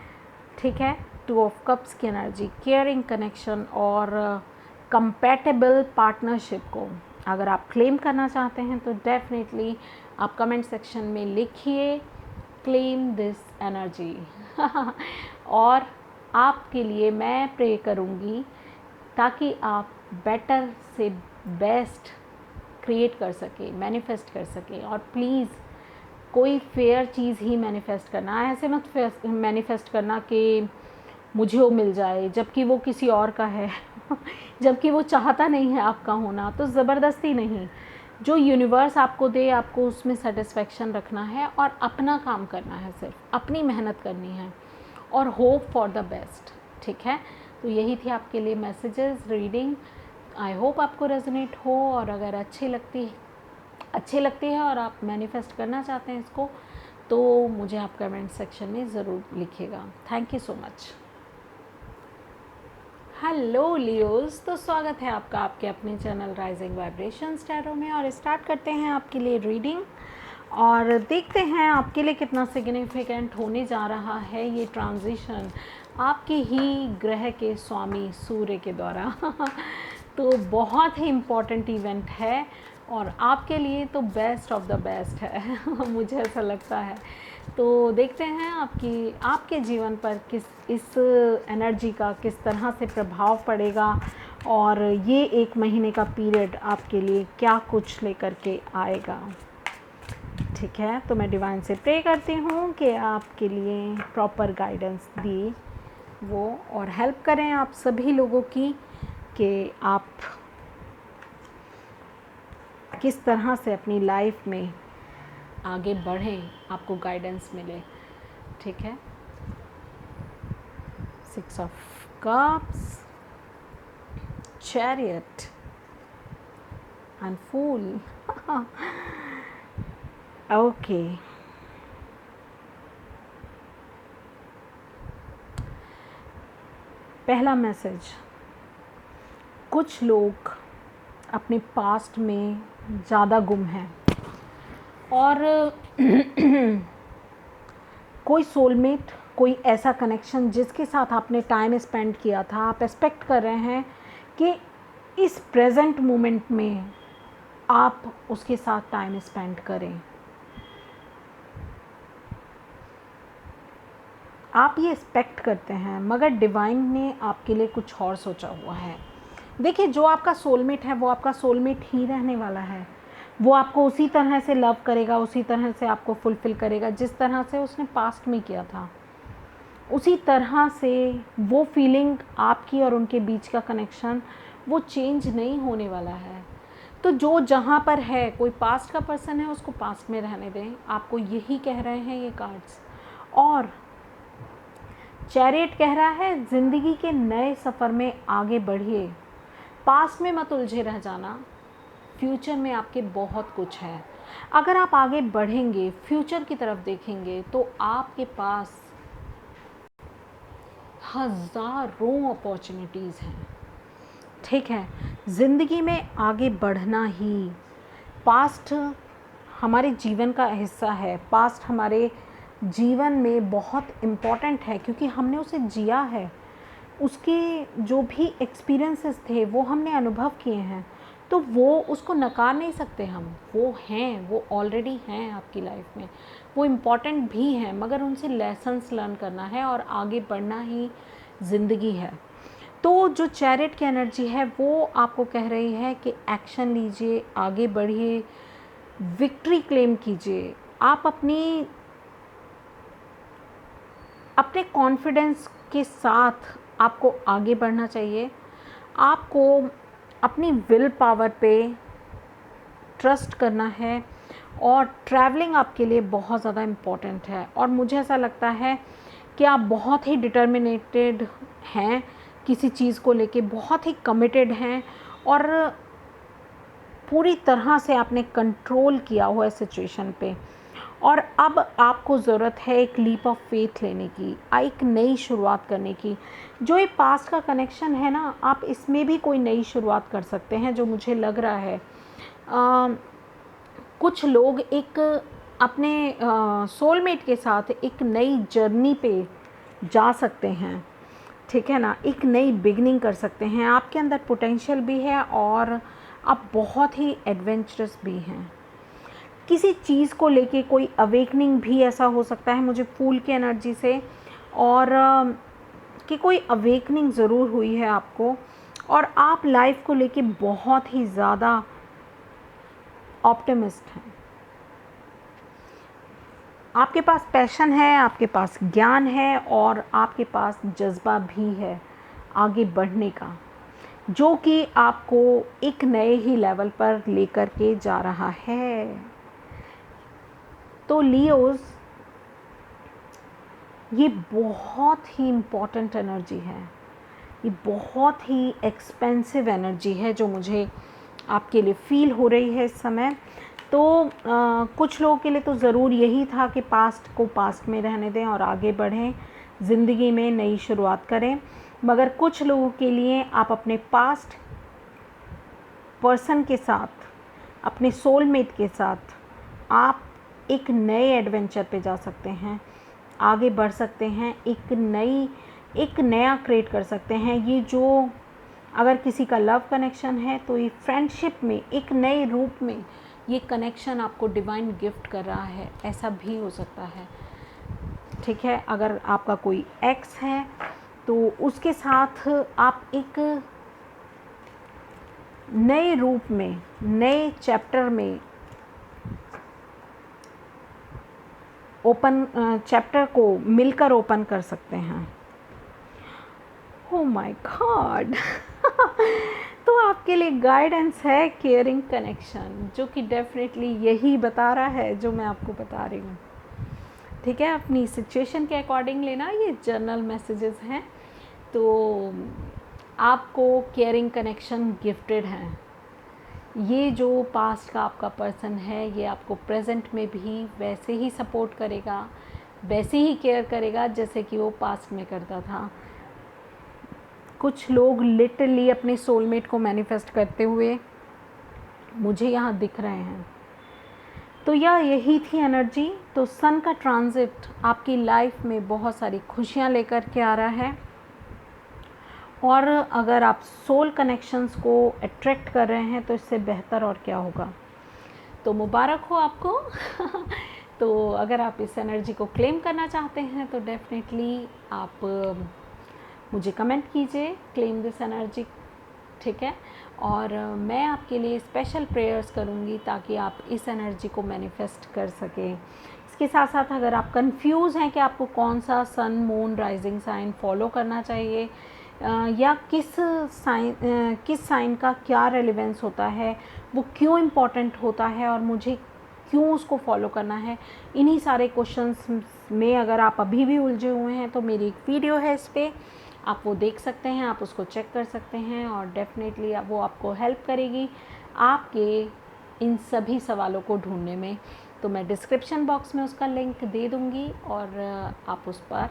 [SPEAKER 1] ठीक है, 2 ऑफ कप्स की एनर्जी, केयरिंग कनेक्शन और कंपैटिबल पार्टनरशिप को अगर आप क्लेम करना चाहते हैं तो डेफिनेटली आप कमेंट सेक्शन में लिखिए क्लेम दिस एनर्जी और आपके लिए मैं प्रे करूँगी ताकि आप बेटर से बेस्ट क्रिएट कर सके, मैनिफेस्ट कर सके। और प्लीज़ कोई फेयर चीज़ ही मैनिफेस्ट करना, ऐसे मत मैनिफेस्ट करना कि मुझे वो मिल जाए जबकि वो किसी और का है जबकि वो चाहता नहीं है आपका होना। तो ज़बरदस्ती नहीं, जो यूनिवर्स आपको दे आपको उसमें सेटिस्फेक्शन रखना है और अपना काम करना है, सिर्फ अपनी मेहनत करनी है और होप फॉर द बेस्ट। ठीक है, तो यही थी आपके लिए मैसेजेस, रीडिंग। आई होप आपको रेजोनेट हो, और अगर अच्छी लगती है और आप मैनिफेस्ट करना चाहते हैं इसको, तो मुझे आप कमेंट सेक्शन में ज़रूर लिखिएगा। Thank you so much. Hello Leos, तो स्वागत है आपका आपके अपने चैनल राइजिंग वाइब्रेशंस टैरो में, और स्टार्ट करते हैं आपके लिए रीडिंग और देखते हैं आपके लिए कितना सिग्निफिकेंट होने जा रहा है ये ट्रांजिशन आपके ही ग्रह के स्वामी सूर्य के द्वारा तो बहुत ही इम्पॉर्टेंट इवेंट है और आपके लिए तो बेस्ट ऑफ द बेस्ट है मुझे ऐसा लगता है। तो देखते हैं आपके जीवन पर इस एनर्जी का किस तरह से प्रभाव पड़ेगा और ये 1 महीने का पीरियड आपके लिए क्या कुछ लेकर के आएगा। ठीक है, तो मैं डिवाइन से प्रे करती हूँ कि आपके लिए प्रॉपर गाइडेंस दी वो और हेल्प करें आप सभी लोगों की कि आप किस तरह से अपनी लाइफ में आगे बढ़ें, आपको गाइडेंस मिले। ठीक है, 6 of cups, chariot and fool okay. पहला मैसेज, कुछ लोग अपने पास्ट में ज़्यादा गुम हैं और कोई सोलमेट, कोई ऐसा कनेक्शन जिसके साथ आपने टाइम स्पेंड किया था, आप एक्सपेक्ट कर रहे हैं कि इस प्रेजेंट मोमेंट में आप उसके साथ टाइम स्पेंड करें। आप ये एक्सपेक्ट करते हैं, मगर डिवाइन ने आपके लिए कुछ और सोचा हुआ है। देखिए, जो आपका सोलमेट है वो आपका सोलमेट ही रहने वाला है। वो आपको उसी तरह से लव करेगा, उसी तरह से आपको फुलफ़िल करेगा जिस तरह से उसने पास्ट में किया था। उसी तरह से वो फीलिंग, आपकी और उनके बीच का कनेक्शन, वो चेंज नहीं होने वाला है। तो जो जहाँ पर है, कोई पास्ट का पर्सन है, उसको पास्ट में रहने दें। आपको यही कह रहे हैं ये कार्ड्स। और चैरियट कह रहा है ज़िंदगी के नए सफ़र में आगे बढ़िए, पास्ट में मत उलझे रह जाना, फ्यूचर में आपके बहुत कुछ है। अगर आप आगे बढ़ेंगे, फ्यूचर की तरफ देखेंगे, तो आपके पास हज़ारों अपॉर्चुनिटीज़ हैं। ठीक है, ज़िंदगी में आगे बढ़ना ही, पास्ट हमारे जीवन का हिस्सा है, पास्ट हमारे जीवन में बहुत इम्पॉर्टेंट है क्योंकि हमने उसे जिया है। उसके जो भी एक्सपीरियंसेस थे वो हमने अनुभव किए हैं, तो वो उसको नकार नहीं सकते हम। वो हैं, वो ऑलरेडी हैं आपकी लाइफ में, वो इम्पॉर्टेंट भी हैं, मगर उनसे लेसन्स लर्न करना है और आगे बढ़ना ही ज़िंदगी है। तो जो चैरियट की एनर्जी है वो आपको कह रही है कि एक्शन लीजिए, आगे बढ़िए, विक्ट्री क्लेम कीजिए। आप अपने कॉन्फिडेंस के साथ आपको आगे बढ़ना चाहिए। आपको अपनी विल पावर पे ट्रस्ट करना है और ट्रैवलिंग आपके लिए बहुत ज़्यादा इम्पॉर्टेंट है। और मुझे ऐसा लगता है कि आप बहुत ही डिटर्मिनेटेड हैं, किसी चीज़ को लेके बहुत ही कमिटेड हैं और पूरी तरह से आपने कंट्रोल किया हुआ है सिचुएशन पे। और अब आपको ज़रूरत है एक लीप ऑफ फेथ लेने की, एक नई शुरुआत करने की। जो ये पास्ट का कनेक्शन है ना, आप इसमें भी कोई नई शुरुआत कर सकते हैं, जो मुझे लग रहा है। कुछ लोग एक अपने सोलमेट के साथ एक नई जर्नी पे जा सकते हैं, ठीक है ना, एक नई बिगनिंग कर सकते हैं। आपके अंदर पोटेंशियल भी है और आप बहुत ही एडवेंचरस भी हैं। किसी चीज़ को लेके कोई अवेकनिंग भी ऐसा हो सकता है मुझे फूल की एनर्जी से, और कि कोई अवेकनिंग ज़रूर हुई है आपको और आप लाइफ को लेके बहुत ही ज़्यादा ऑप्टिमिस्ट हैं। आपके पास पैशन है, आपके पास ज्ञान है और आपके पास जज्बा भी है आगे बढ़ने का, जो कि आपको एक नए ही लेवल पर लेकर के जा रहा है। तो लियोज़, ये बहुत ही इम्पॉर्टेंट एनर्जी है, ये बहुत ही एक्सपेंसिव एनर्जी है जो मुझे आपके लिए फ़ील हो रही है इस समय। तो कुछ लोगों के लिए तो ज़रूर यही था कि पास्ट को पास्ट में रहने दें और आगे बढ़ें, ज़िंदगी में नई शुरुआत करें। मगर कुछ लोगों के लिए आप अपने पास्ट पर्सन के साथ, अपने सोलमेट के साथ आप एक नए एडवेंचर पे जा सकते हैं, आगे बढ़ सकते हैं, एक नया क्रिएट कर सकते हैं। ये जो अगर किसी का लव कनेक्शन है तो ये फ्रेंडशिप में एक नए रूप में ये कनेक्शन आपको डिवाइन गिफ्ट कर रहा है, ऐसा भी हो सकता है। ठीक है, अगर आपका कोई एक्स है तो उसके साथ आप एक नए रूप में, नए चैप्टर में चैप्टर को मिलकर ओपन कर सकते हैं। ओह माय गॉड तो आपके लिए गाइडेंस है केयरिंग कनेक्शन, जो कि डेफिनेटली यही बता रहा है जो मैं आपको बता रही हूँ। ठीक है, अपनी सिचुएशन के अकॉर्डिंग लेना, ये जर्नल मैसेजेस हैं। तो आपको केयरिंग कनेक्शन गिफ्टेड हैं। ये जो पास्ट का आपका पर्सन है, ये आपको प्रेजेंट में भी वैसे ही सपोर्ट करेगा, वैसे ही केयर करेगा जैसे कि वो पास्ट में करता था। कुछ लोग लिटरली अपने सोलमेट को मैनिफेस्ट करते हुए मुझे यहाँ दिख रहे हैं। तो यही थी एनर्जी। तो सन का ट्रांजिट आपकी लाइफ में बहुत सारी खुशियाँ लेकर के आ रहा है और अगर आप सोल कनेक्शंस को अट्रैक्ट कर रहे हैं तो इससे बेहतर और क्या होगा। तो मुबारक हो आपको। तो अगर आप इस एनर्जी को क्लेम करना चाहते हैं तो डेफिनेटली आप मुझे कमेंट कीजिए, क्लेम दिस एनर्जी, ठीक है। और मैं आपके लिए स्पेशल प्रेयर्स करूँगी ताकि आप इस एनर्जी को मैनिफेस्ट कर सकें। इसके साथ साथ अगर आप कंफ्यूज हैं कि आपको कौन सा sun moon rising sign follow करना चाहिए या किस साइन का क्या रेलेवेंस होता है, वो क्यों इम्पॉर्टेंट होता है और मुझे क्यों उसको फॉलो करना है, इन्हीं सारे क्वेश्चंस में अगर आप अभी भी उलझे हुए हैं तो मेरी एक वीडियो है इस पर, आप वो देख सकते हैं, आप उसको चेक कर सकते हैं और डेफिनेटली वो आपको हेल्प करेगी आपके इन सभी सवालों को ढूंढने में। तो मैं डिस्क्रिप्शन बॉक्स में उसका लिंक दे दूँगी और आप उस पर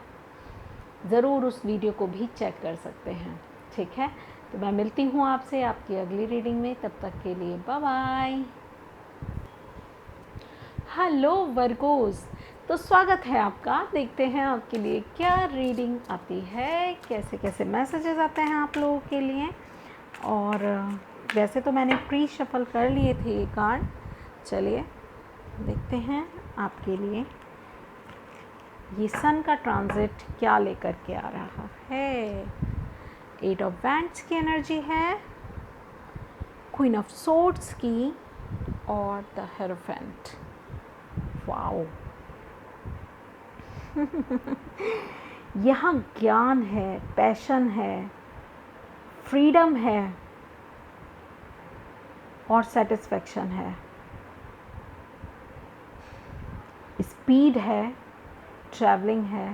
[SPEAKER 1] ज़रूर उस वीडियो को भी चेक कर सकते हैं, ठीक है। तो मैं मिलती हूँ आपसे आपकी अगली रीडिंग में, तब तक के लिए बाय बाय। हेलो वर्गोस, तो स्वागत है आपका। देखते हैं आपके लिए क्या रीडिंग आती है, कैसे कैसे मैसेजेस आते हैं आप लोगों के लिए। और वैसे तो मैंने प्री शफल कर लिए थे ये कार्ड, चलिए देखते हैं आपके लिए ये सन का ट्रांजिट क्या लेकर के आ रहा है। 8 ऑफ वैंड्स की एनर्जी है, क्वीन ऑफ सोर्ड्स की और द हेरोफेंट। वाओ। यहाँ ज्ञान है, पैशन है, फ्रीडम है और सेटिस्फैक्शन है, स्पीड है, ट्रैवलिंग है,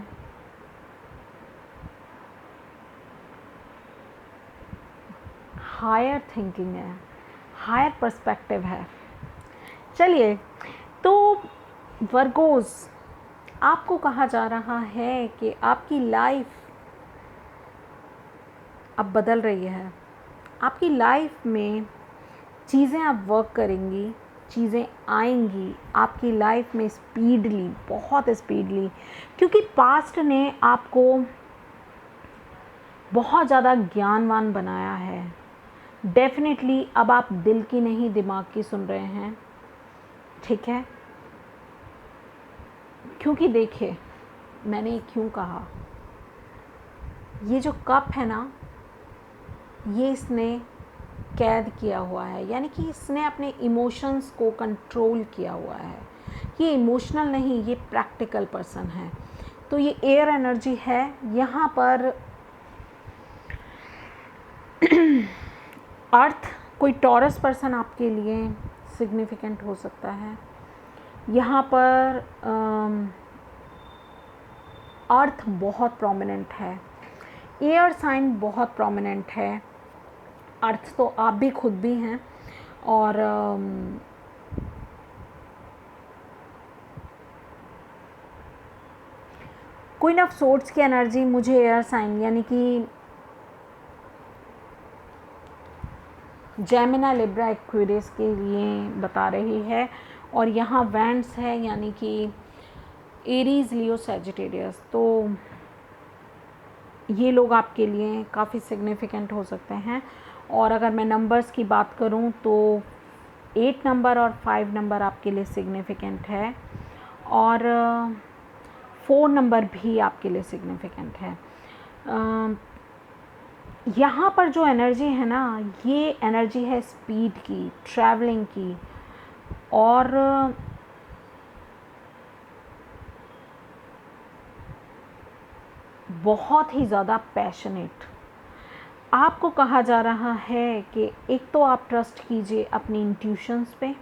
[SPEAKER 1] हायर थिंकिंग है, हायर पर्सपेक्टिव है। चलिए, तो वर्गोस, आपको कहा जा रहा है कि आपकी लाइफ अब बदल रही है। आपकी लाइफ में चीज़ें आप वर्क करेंगी, चीज़ें आएंगी आपकी लाइफ में स्पीडली, बहुत स्पीडली, क्योंकि पास्ट ने आपको बहुत ज़्यादा ज्ञानवान बनाया है। डेफिनेटली अब आप दिल की नहीं दिमाग की सुन रहे हैं, ठीक है। क्योंकि देखिए, मैंने क्यों कहा, ये जो कप है ना, ये इसने कैद किया हुआ है, यानी कि इसने अपने इमोशंस को कंट्रोल किया हुआ है। ये इमोशनल नहीं, ये प्रैक्टिकल पर्सन है। तो ये एयर एनर्जी है। यहाँ पर अर्थ, कोई टॉरस पर्सन आपके लिए सिग्निफिकेंट हो सकता है। यहाँ पर अर्थ बहुत प्रोमिनेंट है, एयर साइन बहुत प्रोमिनेंट है, अर्थ तो आप भी खुद भी हैं। और क्वीन ऑफ सोर्ड्स की एनर्जी मुझे एयर साइन यानी कि जेमिना, लिब्रा, एक्वेरियस के लिए बता रही है। और यहाँ वैंड्स है यानी कि एरीज, लियो, सैजिटेरियस। तो ये लोग आपके लिए काफ़ी सिग्निफिकेंट हो सकते हैं। और अगर मैं नंबर्स की बात करूं तो 8 नंबर और 5 नंबर आपके लिए सिग्निफिकेंट है और 4 नंबर भी आपके लिए सिग्निफिकेंट है। यहाँ पर जो एनर्जी है ना, ये एनर्जी है स्पीड की, ट्रैवलिंग की और बहुत ही ज़्यादा पैशनेट। आपको कहा जा रहा है कि एक तो आप ट्रस्ट कीजिए अपनी इंट्यूशंस पे,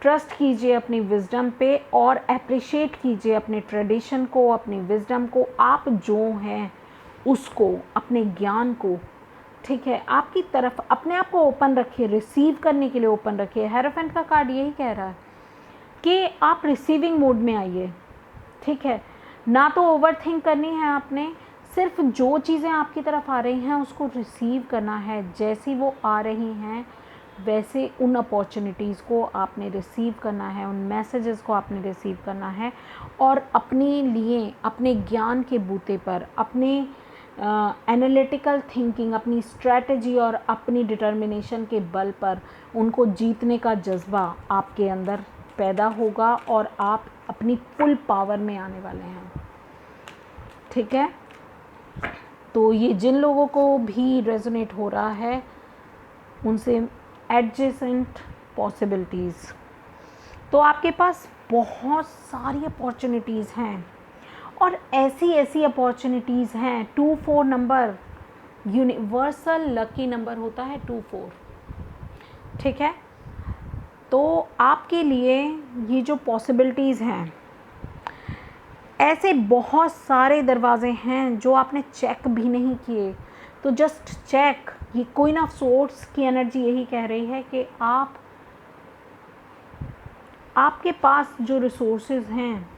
[SPEAKER 1] ट्रस्ट कीजिए अपनी विजडम पे और अप्रिशिएट कीजिए अपने ट्रेडिशन को, अपनी विजडम को, आप जो हैं उसको, अपने ज्ञान को, ठीक है। आपकी तरफ अपने आप को ओपन रखिए, रिसीव करने के लिए ओपन रखिए। हेरोफेंट का कार्ड यही कह रहा है कि आप रिसीविंग मोड में आइए, ठीक है। ना तो ओवर थिंक करनी है आपने, सिर्फ जो चीज़ें आपकी तरफ आ रही हैं उसको रिसीव करना है। जैसी वो आ रही हैं वैसे उन अपॉर्चुनिटीज़ को आपने रिसीव करना है, उन मैसेजेस को आपने रिसीव करना है और अपने लिए, अपने ज्ञान के बूते पर, अपने एनालिटिकल थिंकिंग, अपनी स्ट्रेटजी और अपनी डिटर्मिनेशन के बल पर उनको जीतने का जज्बा आपके अंदर पैदा होगा और आप अपनी फुल पावर में आने वाले हैं। ठीक है, तो ये जिन लोगों को भी रेजोनेट हो रहा है उनसे एडजेसेंट पॉसिबिलिटीज़, तो आपके पास बहुत सारी अपॉर्चुनिटीज़ हैं और ऐसी ऐसी अपॉर्चुनिटीज़ हैं। 2-4 नंबर यूनिवर्सल लकी नंबर होता है 2-4। ठीक है, तो आपके लिए ये जो पॉसिबिलिटीज़ हैं, ऐसे बहुत सारे दरवाजे हैं जो आपने चेक भी नहीं किए, तो जस्ट चेक। ये क्वीन ऑफ सोर्ड्स की एनर्जी यही कह रही है कि आपके पास जो रिसोर्सेज हैं,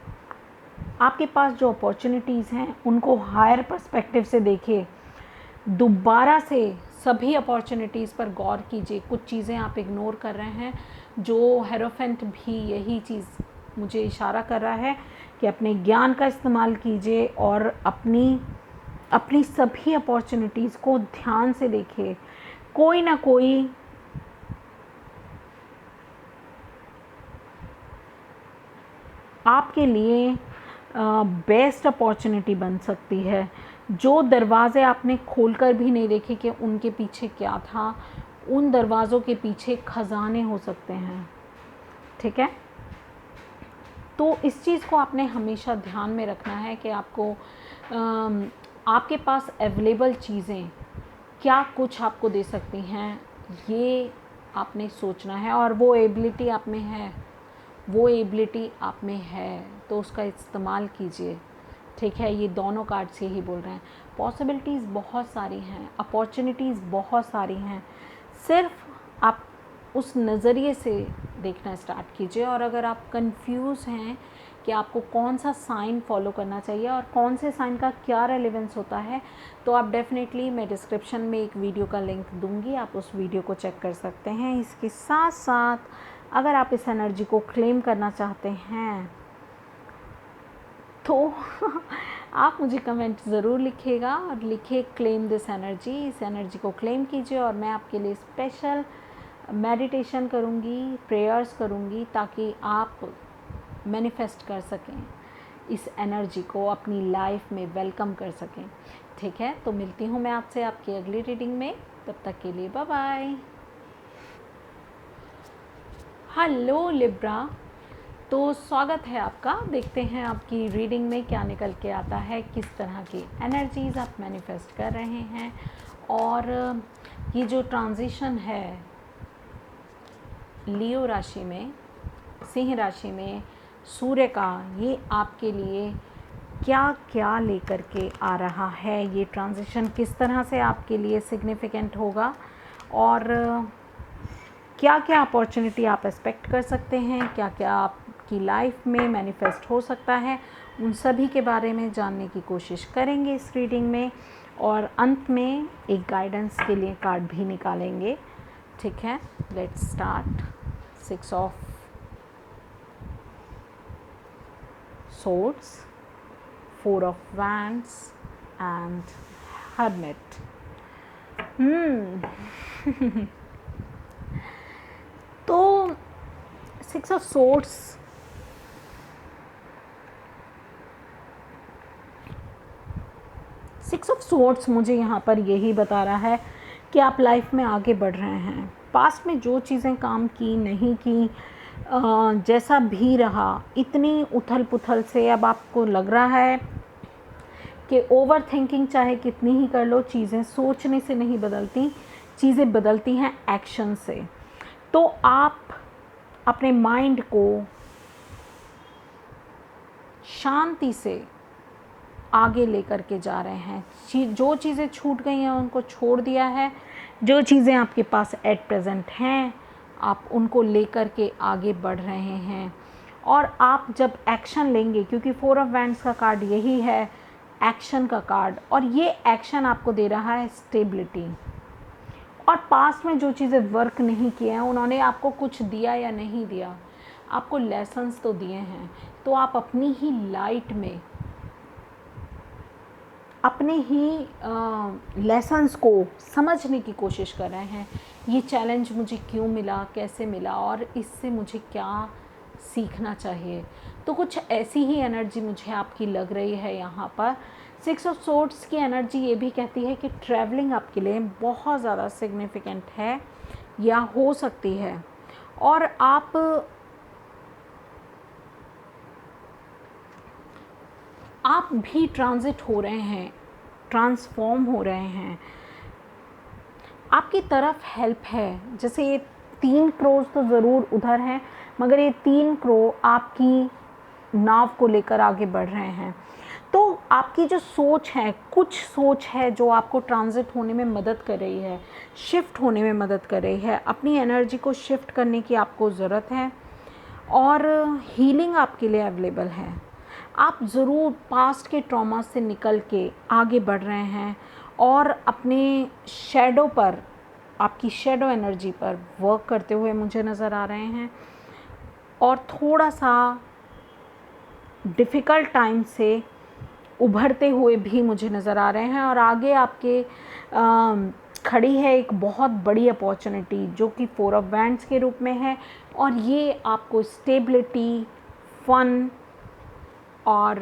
[SPEAKER 1] आपके पास जो अपॉर्चुनिटीज़ हैं, उनको हायर पर्सपेक्टिव से देखिए। दोबारा से सभी अपॉर्चुनिटीज़ पर गौर कीजिए। कुछ चीज़ें आप इग्नोर कर रहे हैं, जो हेरोफेंट भी यही चीज़ मुझे इशारा कर रहा है कि अपने ज्ञान का इस्तेमाल कीजिए और अपनी सभी अपॉर्चुनिटीज़ को ध्यान से देखिए। कोई ना कोई आपके लिए बेस्ट अपॉर्चुनिटी बन सकती है। जो दरवाज़े आपने खोलकर भी नहीं देखे कि उनके पीछे क्या था, उन दरवाज़ों के पीछे खजाने हो सकते हैं। ठीक है, तो इस चीज़ को आपने हमेशा ध्यान में रखना है कि आपको आपके पास अवेलेबल चीज़ें क्या कुछ आपको दे सकती हैं, ये आपने सोचना है। और वो एबिलिटी आप में है, वो एबिलिटी आप में है, तो उसका इस्तेमाल कीजिए। ठीक है, ये दोनों कार्ड से ही बोल रहे हैं। पॉसिबिलिटीज़ बहुत सारी हैं, अपॉर्चुनिटीज़ बहुत सारी हैं, सिर्फ आप उस नज़रिए से देखना स्टार्ट कीजिए। और अगर आप कंफ्यूज हैं कि आपको कौन सा साइन फॉलो करना चाहिए और कौन से साइन का क्या रेलेवेंस होता है, तो आप डेफिनेटली, मैं डिस्क्रिप्शन में एक वीडियो का लिंक दूंगी, आप उस वीडियो को चेक कर सकते हैं। इसके साथ साथ अगर आप इस एनर्जी को क्लेम करना चाहते हैं तो आप मुझे कमेंट ज़रूर लिखिएगा और लिखिए क्लेम दिस एनर्जी। इस एनर्जी को क्लेम कीजिए और मैं आपके लिए स्पेशल मेडिटेशन करूँगी, प्रेयर्स करूँगी, ताकि आप मैनिफेस्ट कर सकें, इस एनर्जी को अपनी लाइफ में वेलकम कर सकें। ठीक है, तो मिलती हूँ मैं आपसे आपकी अगली रीडिंग में। तब तक के लिए बाय बाय। हेलो लिब्रा, तो स्वागत है आपका। देखते हैं आपकी रीडिंग में क्या निकल के आता है, किस तरह की एनर्जीज़ आप मैनिफेस्ट कर रहे हैं। और ये जो ट्रांजिशन है लियो राशि में, सिंह राशि में सूर्य का, ये आपके लिए क्या क्या लेकर के आ रहा है, ये ट्रांजिशन किस तरह से आपके लिए सिग्निफिकेंट होगा और क्या क्या अपॉर्चुनिटी आप एक्सपेक्ट कर सकते हैं, क्या क्या आपकी लाइफ में मैनिफेस्ट हो सकता है, उन सभी के बारे में जानने की कोशिश करेंगे इस रीडिंग में। और अंत में एक गाइडेंस के लिए कार्ड भी निकालेंगे। ठीक है, let's start. 6 of Swords, 4 of Wands and Hermit. तो 6 of Swords मुझे यहाँ पर यही बता रहा है कि आप लाइफ में आगे बढ़ रहे हैं। पास्ट में जो चीज़ें काम की नहीं की, जैसा भी रहा, इतनी उथल पुथल से अब आपको लग रहा है कि ओवर थिंकिंग चाहे कितनी ही कर लो, चीज़ें सोचने से नहीं बदलती, चीज़ें बदलती हैं एक्शन से। तो आप अपने माइंड को शांति से आगे लेकर के जा रहे हैं। जो चीज़ें छूट गई हैं उनको छोड़ दिया है, जो चीज़ें आपके पास एट प्रेजेंट हैं आप उनको लेकर के आगे बढ़ रहे हैं। और आप जब एक्शन लेंगे, क्योंकि 4 ऑफ वैंड्स का कार्ड यही है, एक्शन का कार्ड, और ये एक्शन आपको दे रहा है स्टेबिलिटी। और पास्ट में जो चीज़ें वर्क नहीं किए हैं, उन्होंने आपको कुछ दिया या नहीं दिया, आपको लेसन्स तो दिए हैं, तो आप अपनी ही लाइट में अपने ही लेसन्स को समझने की कोशिश कर रहे हैं। ये चैलेंज मुझे क्यों मिला, कैसे मिला और इससे मुझे क्या सीखना चाहिए। तो कुछ ऐसी ही एनर्जी मुझे आपकी लग रही है यहाँ पर। 6 ऑफ सोर्ड्स की एनर्जी ये भी कहती है कि ट्रैवलिंग आपके लिए बहुत ज़्यादा सिग्निफिकेंट है या हो सकती है, और आप भी ट्रांजिट हो रहे हैं, ट्रांसफॉर्म हो रहे हैं। आपकी तरफ हेल्प है। जैसे ये 3 क्रोज तो ज़रूर उधर हैं, मगर ये 3 क्रो आपकी नाव को लेकर आगे बढ़ रहे हैं। तो आपकी जो सोच है, कुछ सोच है जो आपको ट्रांजिट होने में मदद कर रही है, शिफ्ट होने में मदद कर रही है। अपनी एनर्जी को शिफ्ट करने की आपको ज़रूरत है और हीलिंग आपके लिए अवेलेबल है। आप ज़रूर पास्ट के ट्रॉमा से निकल के आगे बढ़ रहे हैं और अपने शैडो पर, आपकी शैडो एनर्जी पर वर्क करते हुए मुझे नज़र आ रहे हैं, और थोड़ा सा डिफ़िकल्ट टाइम से उभरते हुए भी मुझे नज़र आ रहे हैं। और आगे आपके खड़ी है एक बहुत बड़ी अपॉर्चुनिटी जो कि 4 ऑफ वैंड्स के रूप में है, और ये आपको स्टेबिलिटी, फन और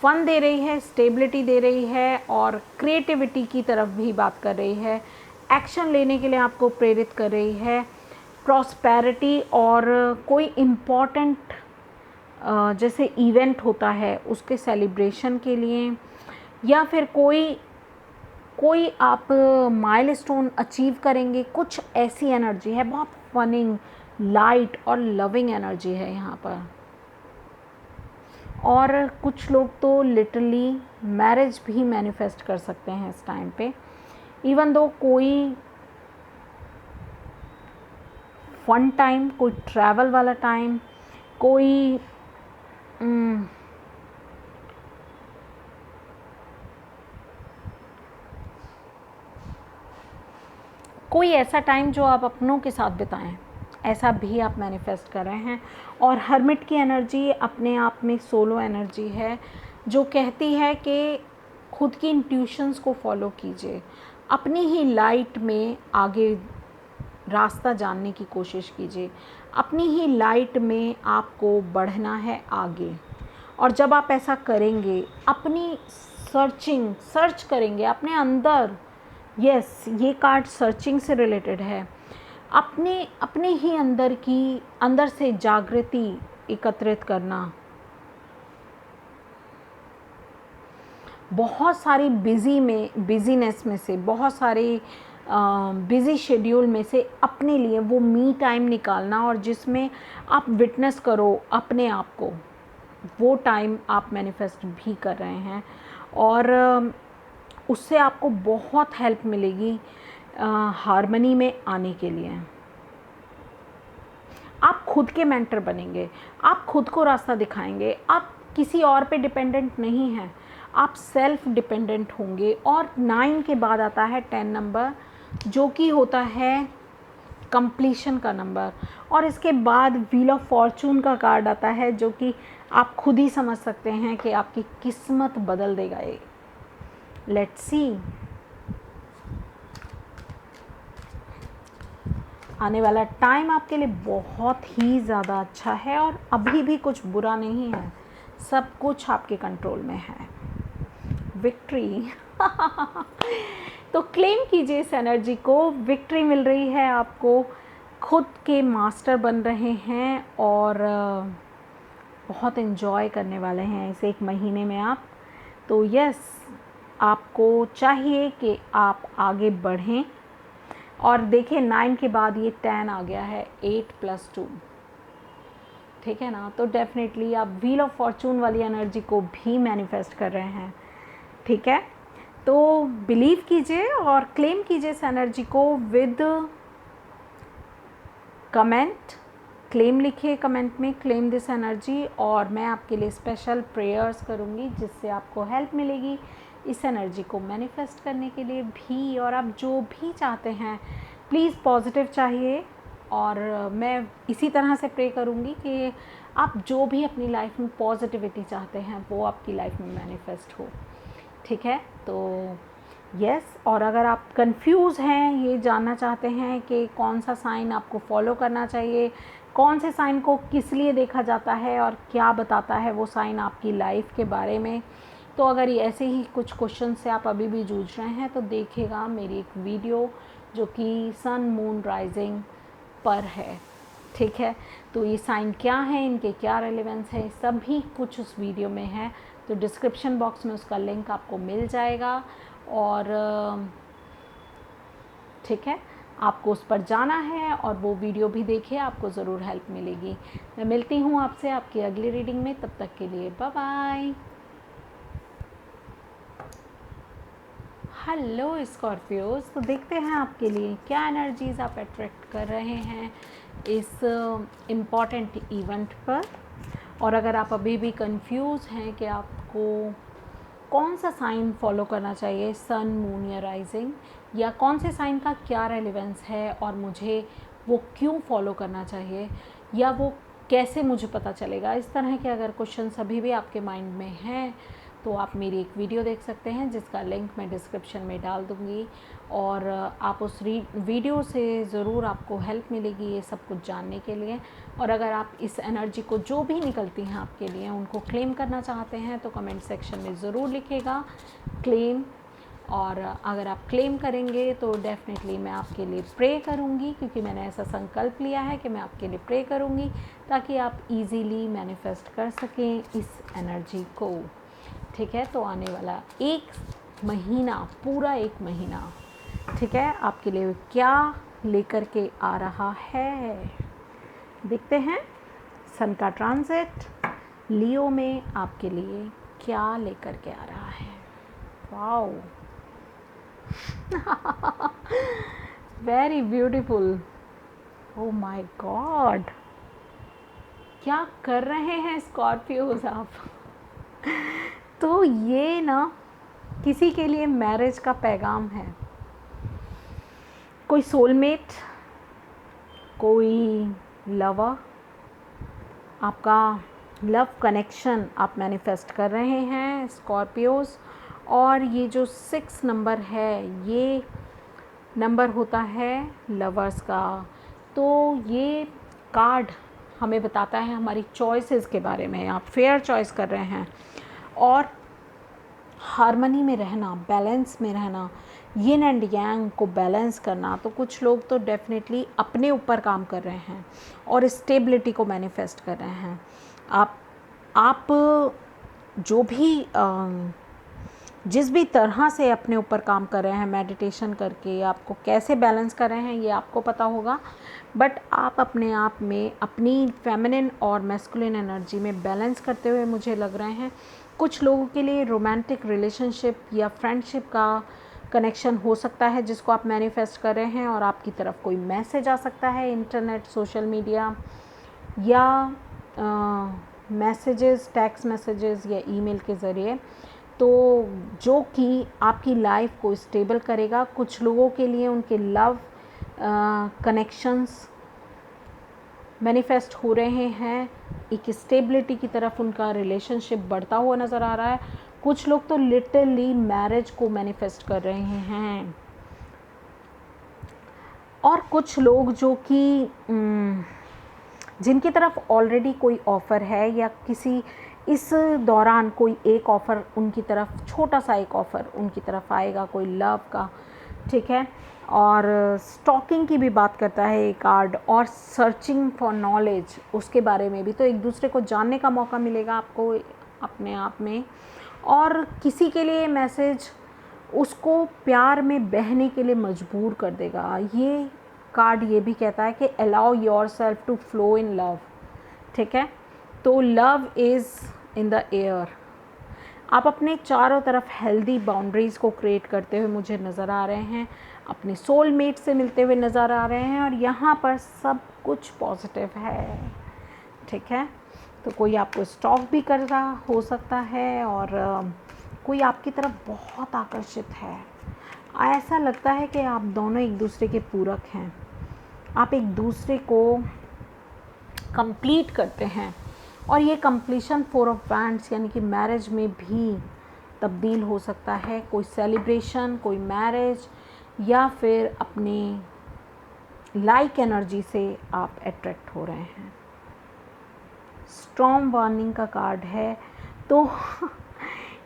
[SPEAKER 1] फन दे रही है, स्टेबिलिटी दे रही है और क्रिएटिविटी की तरफ भी बात कर रही है। एक्शन लेने के लिए आपको प्रेरित कर रही है। प्रॉस्पेरिटी और कोई इम्पॉर्टेंट जैसे इवेंट होता है उसके सेलिब्रेशन के लिए, या फिर कोई आप माइलस्टोन अचीव करेंगे, कुछ ऐसी एनर्जी है। बहुत फनिंग, लाइट और लविंग एनर्जी है यहाँ पर। और कुछ लोग तो लिटरली मैरिज भी मैनिफेस्ट कर सकते हैं इस टाइम पे, इवन दो कोई फन टाइम, कोई ट्रैवल वाला टाइम, कोई ऐसा टाइम जो आप अपनों के साथ बिताएं, ऐसा भी आप मैनिफेस्ट कर रहे हैं। और हर्मिट की एनर्जी अपने आप में सोलो एनर्जी है जो कहती है कि खुद की इंट्यूशंस को फॉलो कीजिए, अपनी ही लाइट में आगे रास्ता जानने की कोशिश कीजिए, अपनी ही लाइट में आपको बढ़ना है आगे। और जब आप ऐसा करेंगे, अपनी सर्च करेंगे अपने अंदर, यस ये कार्ड सर्चिंग से रिलेटेड है, अपने ही अंदर से जागृति एकत्रित करना। बहुत सारी बिजीनेस में से, बहुत सारे बिज़ी शेड्यूल में से अपने लिए वो मी टाइम निकालना, और जिसमें आप विटनेस करो अपने आप को, वो टाइम आप मैनिफेस्ट भी कर रहे हैं। और उससे आपको बहुत हेल्प मिलेगी हार्मनी में आने के लिए। आप खुद के मेंटर बनेंगे, आप खुद को रास्ता दिखाएंगे, आप किसी और पे डिपेंडेंट नहीं हैं, आप सेल्फ डिपेंडेंट होंगे। और 9 के बाद आता है 10 नंबर जो कि होता है कंप्लीशन का नंबर, और इसके बाद व्हील ऑफ फॉर्चून का कार्ड आता है जो कि आप खुद ही समझ सकते हैं कि आपकी किस्मत बदल देगा ये। लेट्स सी आने वाला टाइम आपके लिए बहुत ही ज़्यादा अच्छा है, और अभी भी कुछ बुरा नहीं है, सब कुछ आपके कंट्रोल में है। विक्ट्री तो क्लेम कीजिए इस एनर्जी को, विक्ट्री मिल रही है आपको, खुद के मास्टर बन रहे हैं और बहुत एंजॉय करने वाले हैं इस 1 महीने में आप। तो यस, आपको चाहिए कि आप आगे बढ़ें। और देखिए 9 के बाद ये 10 आ गया है, 8 + 2, ठीक है ना। तो डेफिनेटली आप व्हील ऑफ फॉर्चून वाली एनर्जी को भी मैनिफेस्ट कर रहे हैं, ठीक है। तो बिलीव कीजिए और क्लेम कीजिए इस एनर्जी को विद कमेंट। क्लेम लिखिए कमेंट में, क्लेम दिस एनर्जी, और मैं आपके लिए स्पेशल प्रेयर्स करूँगी जिससे आपको हेल्प मिलेगी इस एनर्जी को मैनिफेस्ट करने के लिए भी। और आप जो भी चाहते हैं प्लीज़ पॉजिटिव चाहिए, और मैं इसी तरह से प्रे करूँगी कि आप जो भी अपनी लाइफ में पॉजिटिविटी चाहते हैं वो आपकी लाइफ में मैनिफेस्ट हो। ठीक है, तो यस। और अगर आप कंफ्यूज हैं, ये जानना चाहते हैं कि कौन सा साइन आपको फॉलो करना चाहिए, कौन से साइन को किस लिए देखा जाता है और क्या बताता है वो साइन आपकी लाइफ के बारे में, तो अगर ये ऐसे ही कुछ क्वेश्चन से आप अभी भी जूझ रहे हैं तो देखिएगा मेरी एक वीडियो जो कि सन मून राइजिंग पर है। ठीक है, तो ये साइन क्या है, इनके क्या रेलेवेंस है, सभी कुछ उस वीडियो में है। तो डिस्क्रिप्शन बॉक्स में उसका लिंक आपको मिल जाएगा और ठीक है, आपको उस पर जाना है और वो वीडियो भी देखिए, आपको ज़रूर हेल्प मिलेगी। मैं मिलती हूँ आपसे आपकी अगली रीडिंग में, तब तक के लिए बाय बाय। हेलो स्कॉर्पियोज, तो देखते हैं आपके लिए क्या एनर्जीज़ आप अट्रैक्ट कर रहे हैं इस इम्पॉर्टेंट इवेंट पर। और अगर आप अभी भी कंफ्यूज हैं कि आपको कौन सा साइन फॉलो करना चाहिए, सन मून या राइजिंग, या कौन से साइन का क्या रेलेवेंस है और मुझे वो क्यों फॉलो करना चाहिए, या वो कैसे मुझे पता चलेगा, इस तरह के अगर क्वेश्चन अभी भी आपके माइंड में हैं तो आप मेरी एक वीडियो देख सकते हैं जिसका लिंक मैं डिस्क्रिप्शन में डाल दूँगी। और आप उस वीडियो से ज़रूर आपको हेल्प मिलेगी ये सब कुछ जानने के लिए। और अगर आप इस एनर्जी को जो भी निकलती हैं आपके लिए उनको क्लेम करना चाहते हैं तो कमेंट सेक्शन में ज़रूर लिखिएगा क्लेम। और अगर आप क्लेम करेंगे तो डेफ़िनेटली मैं आपके लिए प्रे करूँगी, क्योंकि मैंने ऐसा संकल्प लिया है कि मैं आपके लिए प्रे करूँगी ताकि आप इजीली मैनिफेस्ट कर सकें इस एनर्जी को। ठीक है, तो आने वाला एक महीना, पूरा एक महीना, ठीक है, आपके लिए क्या लेकर के आ रहा है देखते हैं। सन का ट्रांजिट लियो में आपके लिए क्या लेकर के आ रहा है। Wow, very beautiful. Oh my God, क्या कर रहे हैं स्कॉर्पियोज आप। तो ये ना किसी के लिए मैरिज का पैगाम है, कोई सोलमेट, कोई लवर, आपका लव कनेक्शन आप मैनिफेस्ट कर रहे हैं स्कॉर्पियोज। और ये जो 6 नंबर है ये नंबर होता है लवर्स का। तो ये कार्ड हमें बताता है हमारी चॉइसेस के बारे में। आप फेयर चॉइस कर रहे हैं और हार्मनी में रहना, बैलेंस में रहना, यिन एंड यांग को बैलेंस करना। तो कुछ लोग तो डेफिनेटली अपने ऊपर काम कर रहे हैं और स्टेबिलिटी को मैनिफेस्ट कर रहे हैं। आप जो भी जिस भी तरह से अपने ऊपर काम कर रहे हैं, मेडिटेशन करके आपको कैसे बैलेंस कर रहे हैं ये आपको पता होगा, बट आप अपने आप में अपनी फेमिनिन और मैस्कुलिन एनर्जी में बैलेंस करते हुए मुझे लग रहे हैं। कुछ लोगों के लिए रोमांटिक रिलेशनशिप या फ्रेंडशिप का कनेक्शन हो सकता है जिसको आप मैनिफेस्ट कर रहे हैं, और आपकी तरफ कोई मैसेज आ सकता है इंटरनेट, सोशल मीडिया या मैसेजेस, टेक्स्ट मैसेजेस या ईमेल के ज़रिए, तो जो कि आपकी लाइफ को स्टेबल करेगा। कुछ लोगों के लिए उनके लव कनेक्शंस मैनिफेस्ट हो रहे हैं, एक स्टेबिलिटी की तरफ उनका रिलेशनशिप बढ़ता हुआ नज़र आ रहा है। कुछ लोग तो लिटरली मैरिज को मैनिफेस्ट कर रहे हैं, और कुछ लोग जो कि जिनकी तरफ ऑलरेडी कोई ऑफ़र है या किसी इस दौरान कोई एक ऑफ़र उनकी तरफ, छोटा सा एक ऑफ़र उनकी तरफ आएगा कोई लव का। ठीक है, और स्टॉकिंग की भी बात करता है ये कार्ड, और सर्चिंग फॉर नॉलेज उसके बारे में भी। तो एक दूसरे को जानने का मौका मिलेगा आपको अपने आप में, और किसी के लिए मैसेज उसको प्यार में बहने के लिए मजबूर कर देगा। ये कार्ड ये भी कहता है कि allow yourself to flow in love. ठीक है, तो love is in the air. आप अपने चारों तरफ हेल्दी बाउंड्रीज़ को क्रिएट करते हुए मुझे नज़र आ रहे हैं, अपने सोलमेट से मिलते हुए नज़र आ रहे हैं, और यहाँ पर सब कुछ पॉजिटिव है। ठीक है, तो कोई आपको स्टॉक भी कर रहा हो सकता है, और कोई आपकी तरफ बहुत आकर्षित है। ऐसा लगता है कि आप दोनों एक दूसरे के पूरक हैं, आप एक दूसरे को कंप्लीट करते हैं। और ये कंप्लीशन 4 ऑफ वैंड्स यानी कि मैरिज में भी तब्दील हो सकता है। कोई सेलिब्रेशन, कोई मैरिज, या फिर अपनी लाइक एनर्जी से आप अट्रैक्ट हो रहे हैं। स्टॉर्म वार्निंग का कार्ड है, तो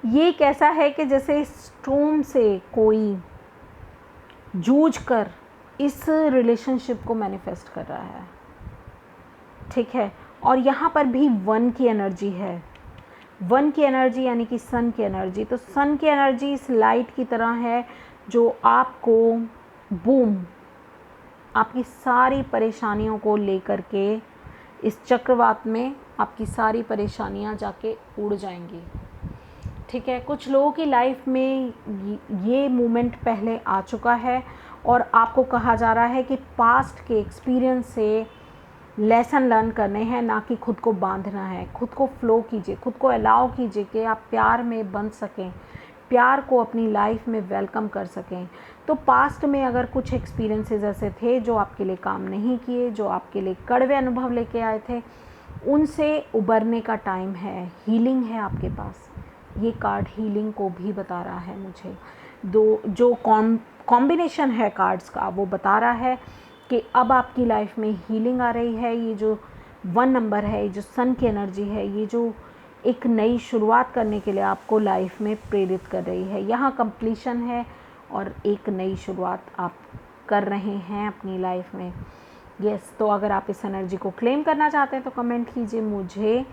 [SPEAKER 1] ये कैसा है कि जैसे स्टॉर्म से कोई जूझ कर इस रिलेशनशिप को मैनिफेस्ट कर रहा है, ठीक है। और यहाँ पर भी 1 की एनर्जी है। 1 की एनर्जी यानी कि सन की एनर्जी। तो सन की एनर्जी इस लाइट की तरह है जो आपको बूम, आपकी सारी परेशानियों को लेकर के इस चक्रवात में आपकी सारी परेशानियां जाके उड़ जाएंगी, ठीक है। कुछ लोगों की लाइफ में ये मोमेंट पहले आ चुका है और आपको कहा जा रहा है कि पास्ट के एक्सपीरियंस से लेसन लर्न करने हैं, ना कि खुद को बांधना है। खुद को फ्लो कीजिए, खुद को अलाउ कीजिए कि आप प्यार में बंध सकें, प्यार को अपनी लाइफ में वेलकम कर सकें। तो पास्ट में अगर कुछ एक्सपीरियंसेस ऐसे थे जो आपके लिए काम नहीं किए, जो आपके लिए कड़वे अनुभव लेके आए थे, उनसे उबरने का टाइम है। हीलिंग है आपके पास। ये कार्ड हीलिंग को भी बता रहा है मुझे। जो कॉम्बिनेशन है कार्ड्स का वो बता रहा है कि अब आपकी लाइफ में हीलिंग आ रही है। ये जो 1 नंबर है, ये जो सन की एनर्जी है, ये जो एक नई शुरुआत करने के लिए आपको लाइफ में प्रेरित कर रही है। यहाँ कंप्लीशन है और एक नई शुरुआत आप कर रहे हैं अपनी लाइफ में। यस, तो अगर आप इस एनर्जी को क्लेम करना चाहते हैं तो कमेंट कीजिए मुझे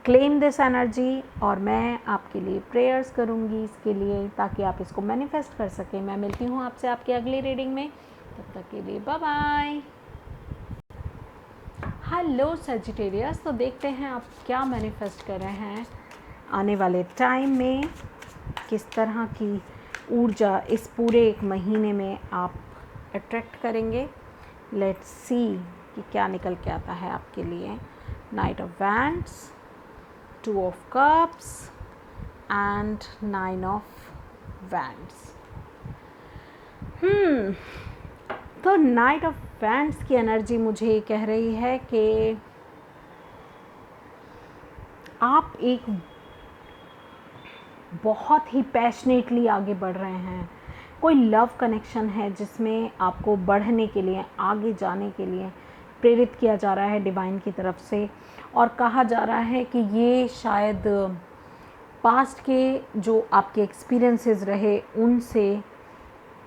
[SPEAKER 1] क्लेम दिस एनर्जी, और मैं आपके लिए प्रेयर्स करूँगी इसके लिए, ताकि आप इसको मैनिफेस्ट कर सकें। मैं मिलती हूँ आपसे आपकी अगली रीडिंग में, तब तक के लिए बाय बाय। हेलो सजिटेरियस, तो देखते हैं आप क्या मैनिफेस्ट कर रहे हैं आने वाले टाइम में। किस तरह की ऊर्जा इस पूरे 1 महीने में आप अट्रैक्ट करेंगे। लेट्स सी कि क्या निकल के आता है आपके लिए। Night of wands, 2 of cups and 9 of wands. तो नाइट ऑफ वैंड्स की एनर्जी मुझे कह रही है कि आप एक बहुत ही पैशनेटली आगे बढ़ रहे हैं। कोई लव कनेक्शन है जिसमें आपको बढ़ने के लिए, आगे जाने के लिए प्रेरित किया जा रहा है डिवाइन की तरफ से। और कहा जा रहा है कि ये शायद पास्ट के जो आपके एक्सपीरियंसेस रहे उनसे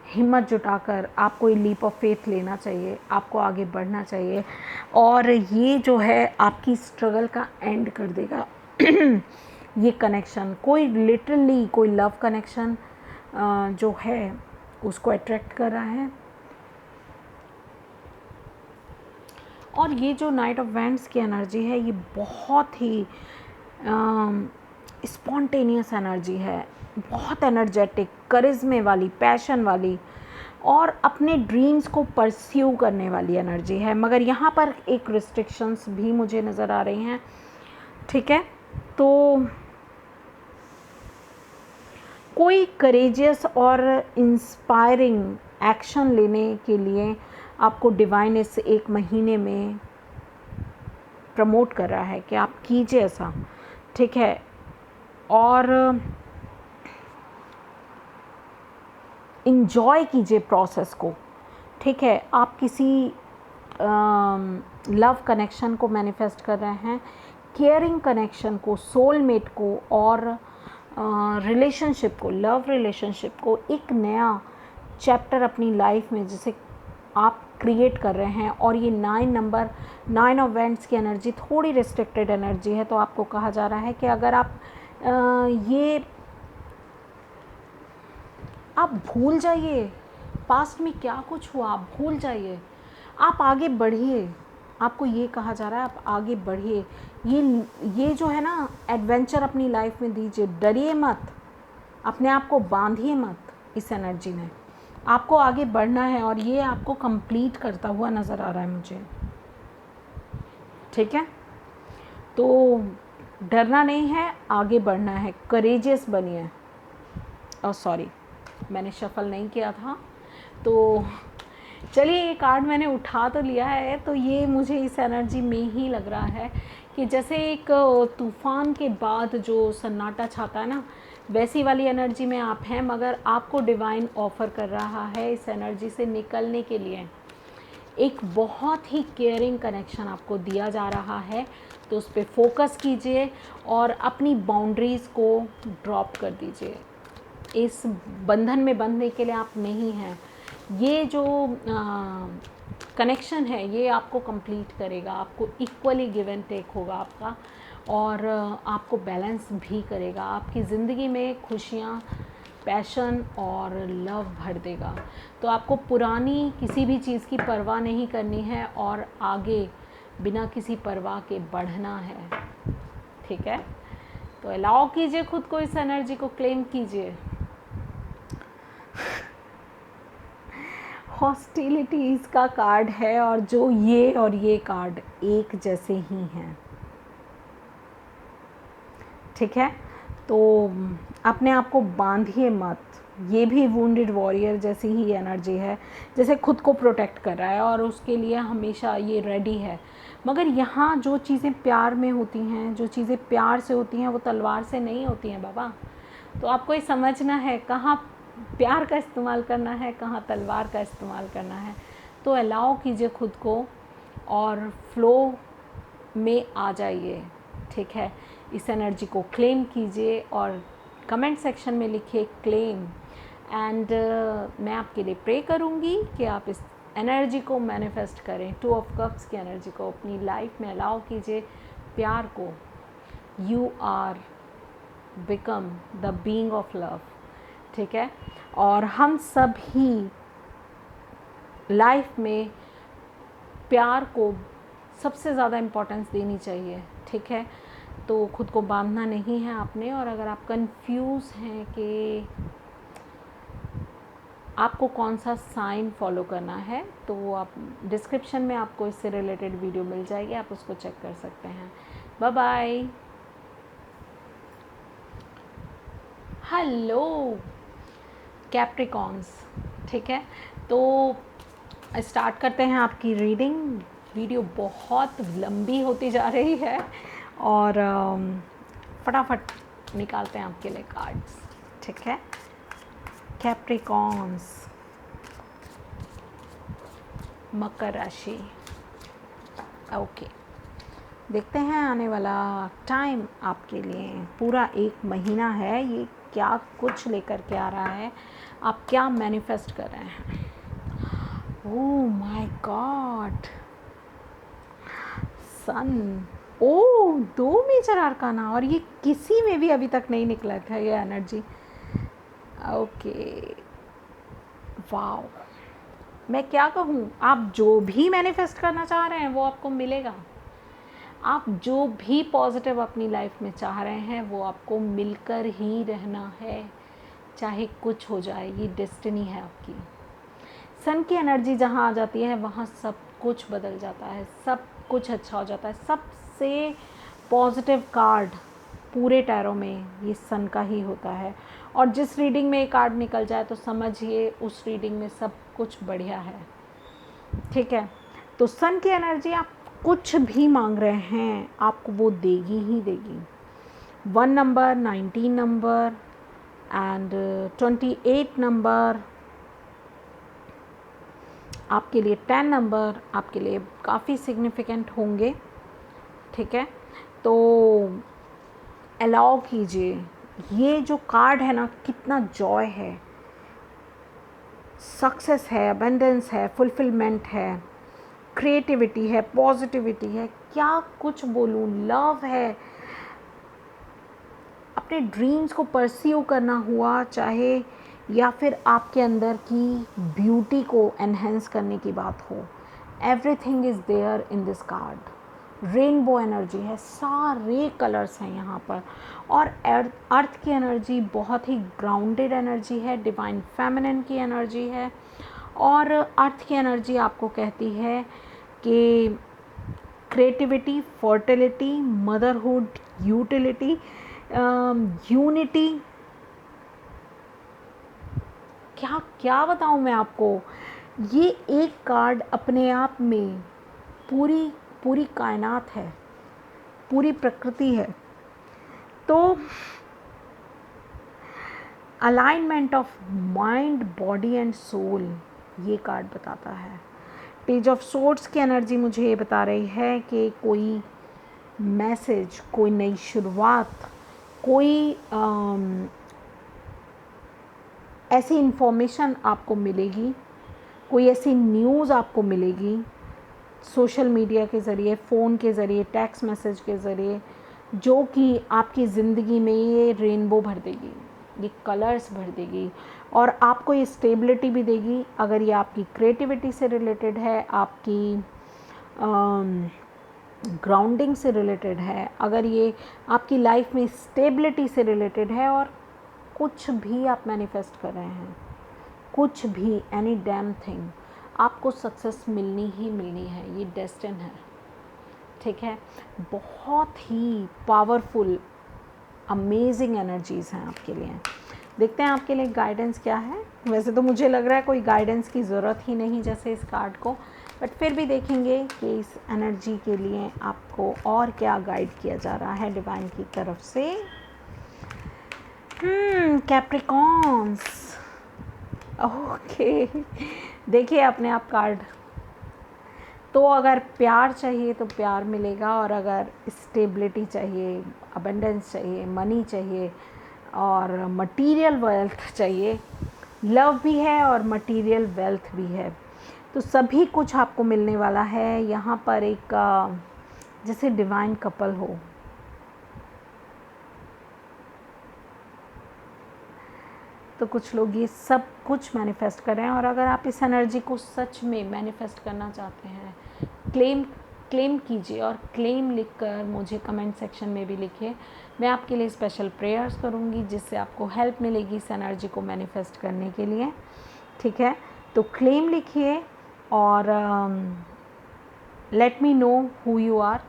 [SPEAKER 1] हिम्मत जुटाकर आपको ये लीप ऑफ फेथ लेना चाहिए, आपको आगे बढ़ना चाहिए, और ये जो है आपकी स्ट्रगल का एंड कर देगा। ये कनेक्शन कोई लिटरली कोई लव कनेक्शन जो है उसको अट्रैक्ट कर रहा है। और ये जो नाइट ऑफ वैंड्स की एनर्जी है ये बहुत ही स्पॉन्टेनियस एनर्जी है, बहुत एनर्जेटिक, करिश्मे वाली, पैशन वाली और अपने ड्रीम्स को परस्यू करने वाली एनर्जी है। मगर यहाँ पर एक रिस्ट्रिक्शंस भी मुझे नज़र आ रही हैं, ठीक है। तो कोई करेजियस और इंस्पायरिंग एक्शन लेने के लिए आपको डिवाइन इस 1 महीने में प्रमोट कर रहा है कि आप कीजिए ऐसा, ठीक है। और इन्जॉय कीजिए प्रोसेस को, ठीक है। आप किसी लव कनेक्शन को मैनिफेस्ट कर रहे हैं, केयरिंग कनेक्शन को, सोलमेट को और रिलेशनशिप को, लव रिलेशनशिप को, एक नया चैप्टर अपनी लाइफ में जिसे आप क्रिएट कर रहे हैं। और ये 9 नंबर, 9 ऑफ वैंड्स की एनर्जी थोड़ी रिस्ट्रिक्टेड एनर्जी है। तो आपको कहा जा रहा है कि अगर आप आप भूल जाइए पास्ट में क्या कुछ हुआ, आप भूल जाइए, आप आगे बढ़िए। आपको ये कहा जा रहा है आप आगे बढ़िए। ये जो है ना एडवेंचर अपनी लाइफ में दीजिए, डरिए मत, अपने आप को बांधिए मत इस एनर्जी में। आपको आगे बढ़ना है और ये आपको कंप्लीट करता हुआ नज़र आ रहा है मुझे, ठीक है। तो डरना नहीं है, आगे बढ़ना है, करेजियस बनिए। और सॉरी मैंने शफल नहीं किया था, तो चलिए ये कार्ड मैंने उठा तो लिया है। तो ये मुझे इस एनर्जी में ही लग रहा है कि जैसे एक तूफ़ान के बाद जो सन्नाटा छाता है ना, वैसी वाली एनर्जी में आप हैं, मगर आपको डिवाइन ऑफ़र कर रहा है इस एनर्जी से निकलने के लिए एक बहुत ही केयरिंग कनेक्शन आपको दिया जा रहा है। तो उस पर फोकस कीजिए और अपनी बाउंड्रीज़ को ड्रॉप कर दीजिए। इस बंधन में बंधने के लिए आप नहीं हैं। ये जो कनेक्शन है ये आपको कंप्लीट करेगा, आपको इक्वली गिव एंड टेक होगा आपका, और आपको बैलेंस भी करेगा। आपकी ज़िंदगी में खुशियाँ, पैशन और लव भर देगा। तो आपको पुरानी किसी भी चीज़ की परवाह नहीं करनी है और आगे बिना किसी परवाह के बढ़ना है। ठीक है, तो अलाउ कीजिए खुद को, इस एनर्जी को क्लेम कीजिए। हॉस्टिलिटीज़ का कार्ड है और जो ये और ये कार्ड एक जैसे ही हैं। ठीक है, तो अपने आप को बांधिए मत। ये भी वुंडेड वॉरियर जैसी ही एनर्जी है, जैसे खुद को प्रोटेक्ट कर रहा है और उसके लिए हमेशा ये रेडी है। मगर यहाँ जो चीज़ें प्यार में होती हैं, जो चीज़ें प्यार से होती हैं, वो तलवार से नहीं होती हैं बाबा। तो आपको ये समझना है कहाँ प्यार का इस्तेमाल करना है, कहाँ तलवार का इस्तेमाल करना है। तो अलाउ कीजिए खुद को और फ्लो में आ जाइए। ठीक है, इस एनर्जी को क्लेम कीजिए और कमेंट सेक्शन में लिखिए क्लेम, एंड मैं आपके लिए प्रे करूँगी कि आप इस एनर्जी को मैनिफेस्ट करें। 2 ऑफ कप्स की एनर्जी को अपनी लाइफ में अलाउ कीजिए, प्यार को। You are become the being of love. ठीक है, और हम सब ही लाइफ में प्यार को सबसे ज़्यादा इम्पोर्टेंस देनी चाहिए। ठीक है, तो खुद को बांधना नहीं है आपने। और अगर आप कंफ्यूज हैं कि आपको कौन सा साइन फॉलो करना है, तो आप डिस्क्रिप्शन में आपको इससे रिलेटेड वीडियो मिल जाएगी, आप उसको चेक कर सकते हैं। Bye bye. Hello Capricorns. ठीक है, तो स्टार्ट करते हैं आपकी रीडिंग। वीडियो बहुत लंबी होती जा रही है और फटाफट निकालते हैं आपके लिए कार्ड्स। ठीक है, कैप्रिकॉन्स, मकर राशि। ओके, देखते हैं आने वाला टाइम आपके लिए। पूरा 1 महीना है, ये क्या कुछ लेकर के आ रहा है, आप क्या मैनिफेस्ट कर रहे हैं। Oh my god, sun. Oh, 2 major arcana, और ये किसी में भी अभी तक नहीं निकला था ये एनर्जी। ओके, वाओ, मैं क्या कहूँ, आप जो भी मैनिफेस्ट करना चाह रहे हैं वो आपको मिलेगा। आप जो भी पॉजिटिव अपनी लाइफ में चाह रहे हैं वो आपको मिलकर ही रहना है, चाहे कुछ हो जाए। ये डेस्टिनी है आपकी। सन की एनर्जी जहाँ आ जाती है वहाँ सब कुछ बदल जाता है, सब कुछ अच्छा हो जाता है। सबसे पॉजिटिव कार्ड पूरे टैरो में ये सन का ही होता है, और जिस रीडिंग में ये कार्ड निकल जाए तो समझिए उस रीडिंग में सब कुछ बढ़िया है। ठीक है, तो सन की एनर्जी, आप कुछ भी मांग रहे हैं आपको वो देगी ही देगी। 1 नंबर, 19 नंबर एंड 28 नंबर आपके लिए, 10 नंबर आपके लिए काफ़ी सिग्निफिकेंट होंगे। ठीक है, तो अलाउ कीजिए। ये जो कार्ड है ना, कितना जॉय है, सक्सेस है, अबंडेंस है, फुलफिलमेंट है, क्रिएटिविटी है, पॉजिटिविटी है, क्या कुछ बोलूँ, लव है। अपने ड्रीम्स को परस्यू करना हुआ चाहे, या फिर आपके अंदर की ब्यूटी को एनहेंस करने की बात हो, everything is there in this card. Rainbow energy है, सारे कलर्स हैं यहाँ पर। और अर्थ की एनर्जी बहुत ही ग्राउंडेड एनर्जी है, डिवाइन फेमिनिन की एनर्जी है। और अर्थ की एनर्जी आपको कहती है कि creativity, fertility, motherhood, utility, unity, क्या क्या बताऊँ मैं आपको। ये एक कार्ड अपने आप में पूरी कायनात है। पूरी प्रकृति है। तो alignment of mind, body and soul ये कार्ड बताता है। पेज ऑफ सोर्ड्स की एनर्जी मुझे ये बता रही है कि कोई मैसेज, कोई नई शुरुआत, कोई ऐसी इन्फॉर्मेशन आपको मिलेगी, कोई ऐसी न्यूज़ आपको मिलेगी सोशल मीडिया के ज़रिए, फ़ोन के ज़रिए, टेक्स्ट मैसेज के ज़रिए, जो कि आपकी ज़िंदगी में ये रेनबो भर देगी, ये कलर्स भर देगी और आपको ये स्टेबिलिटी भी देगी। अगर ये आपकी क्रिएटिविटी से रिलेटेड है, आपकी ग्राउंडिंग से रिलेटेड है, अगर ये आपकी लाइफ में स्टेबिलिटी से रिलेटेड है और कुछ भी आप मैनिफेस्ट कर रहे हैं, कुछ भी, एनी डैम थिंग, आपको सक्सेस मिलनी ही मिलनी है, ये डेस्टिन है, ठीक है। बहुत ही पावरफुल अमेजिंग एनर्जीज़ हैं आपके लिए। देखते हैं आपके लिए गाइडेंस क्या है। वैसे तो मुझे लग रहा है कोई गाइडेंस की ज़रूरत ही नहीं जैसे इस कार्ड को, बट फिर भी देखेंगे कि इस एनर्जी के लिए आपको और क्या गाइड किया जा रहा है डिवाइन की तरफ से। कैप्रिकॉन्स, ओके, देखिए अपने आप कार्ड। तो अगर प्यार चाहिए तो प्यार मिलेगा, और अगर स्टेबिलिटी चाहिए, अबंडेंस चाहिए, मनी चाहिए और मटेरियल वेल्थ चाहिए, लव भी है और मटेरियल वेल्थ भी है, तो सभी कुछ आपको मिलने वाला है। यहाँ पर एक जैसे डिवाइन कपल हो, तो कुछ लोग ये सब कुछ मैनिफेस्ट कर रहे हैं। और अगर आप इस एनर्जी को सच में मैनिफेस्ट करना चाहते हैं, क्लेम कीजिए और क्लेम लिखकर मुझे कमेंट सेक्शन में भी लिखिए। मैं आपके लिए स्पेशल प्रेयर्स करूँगी जिससे आपको हेल्प मिलेगी इस एनर्जी को मैनिफेस्ट करने के लिए, ठीक है। तो क्लेम लिखिए और let me know who you are,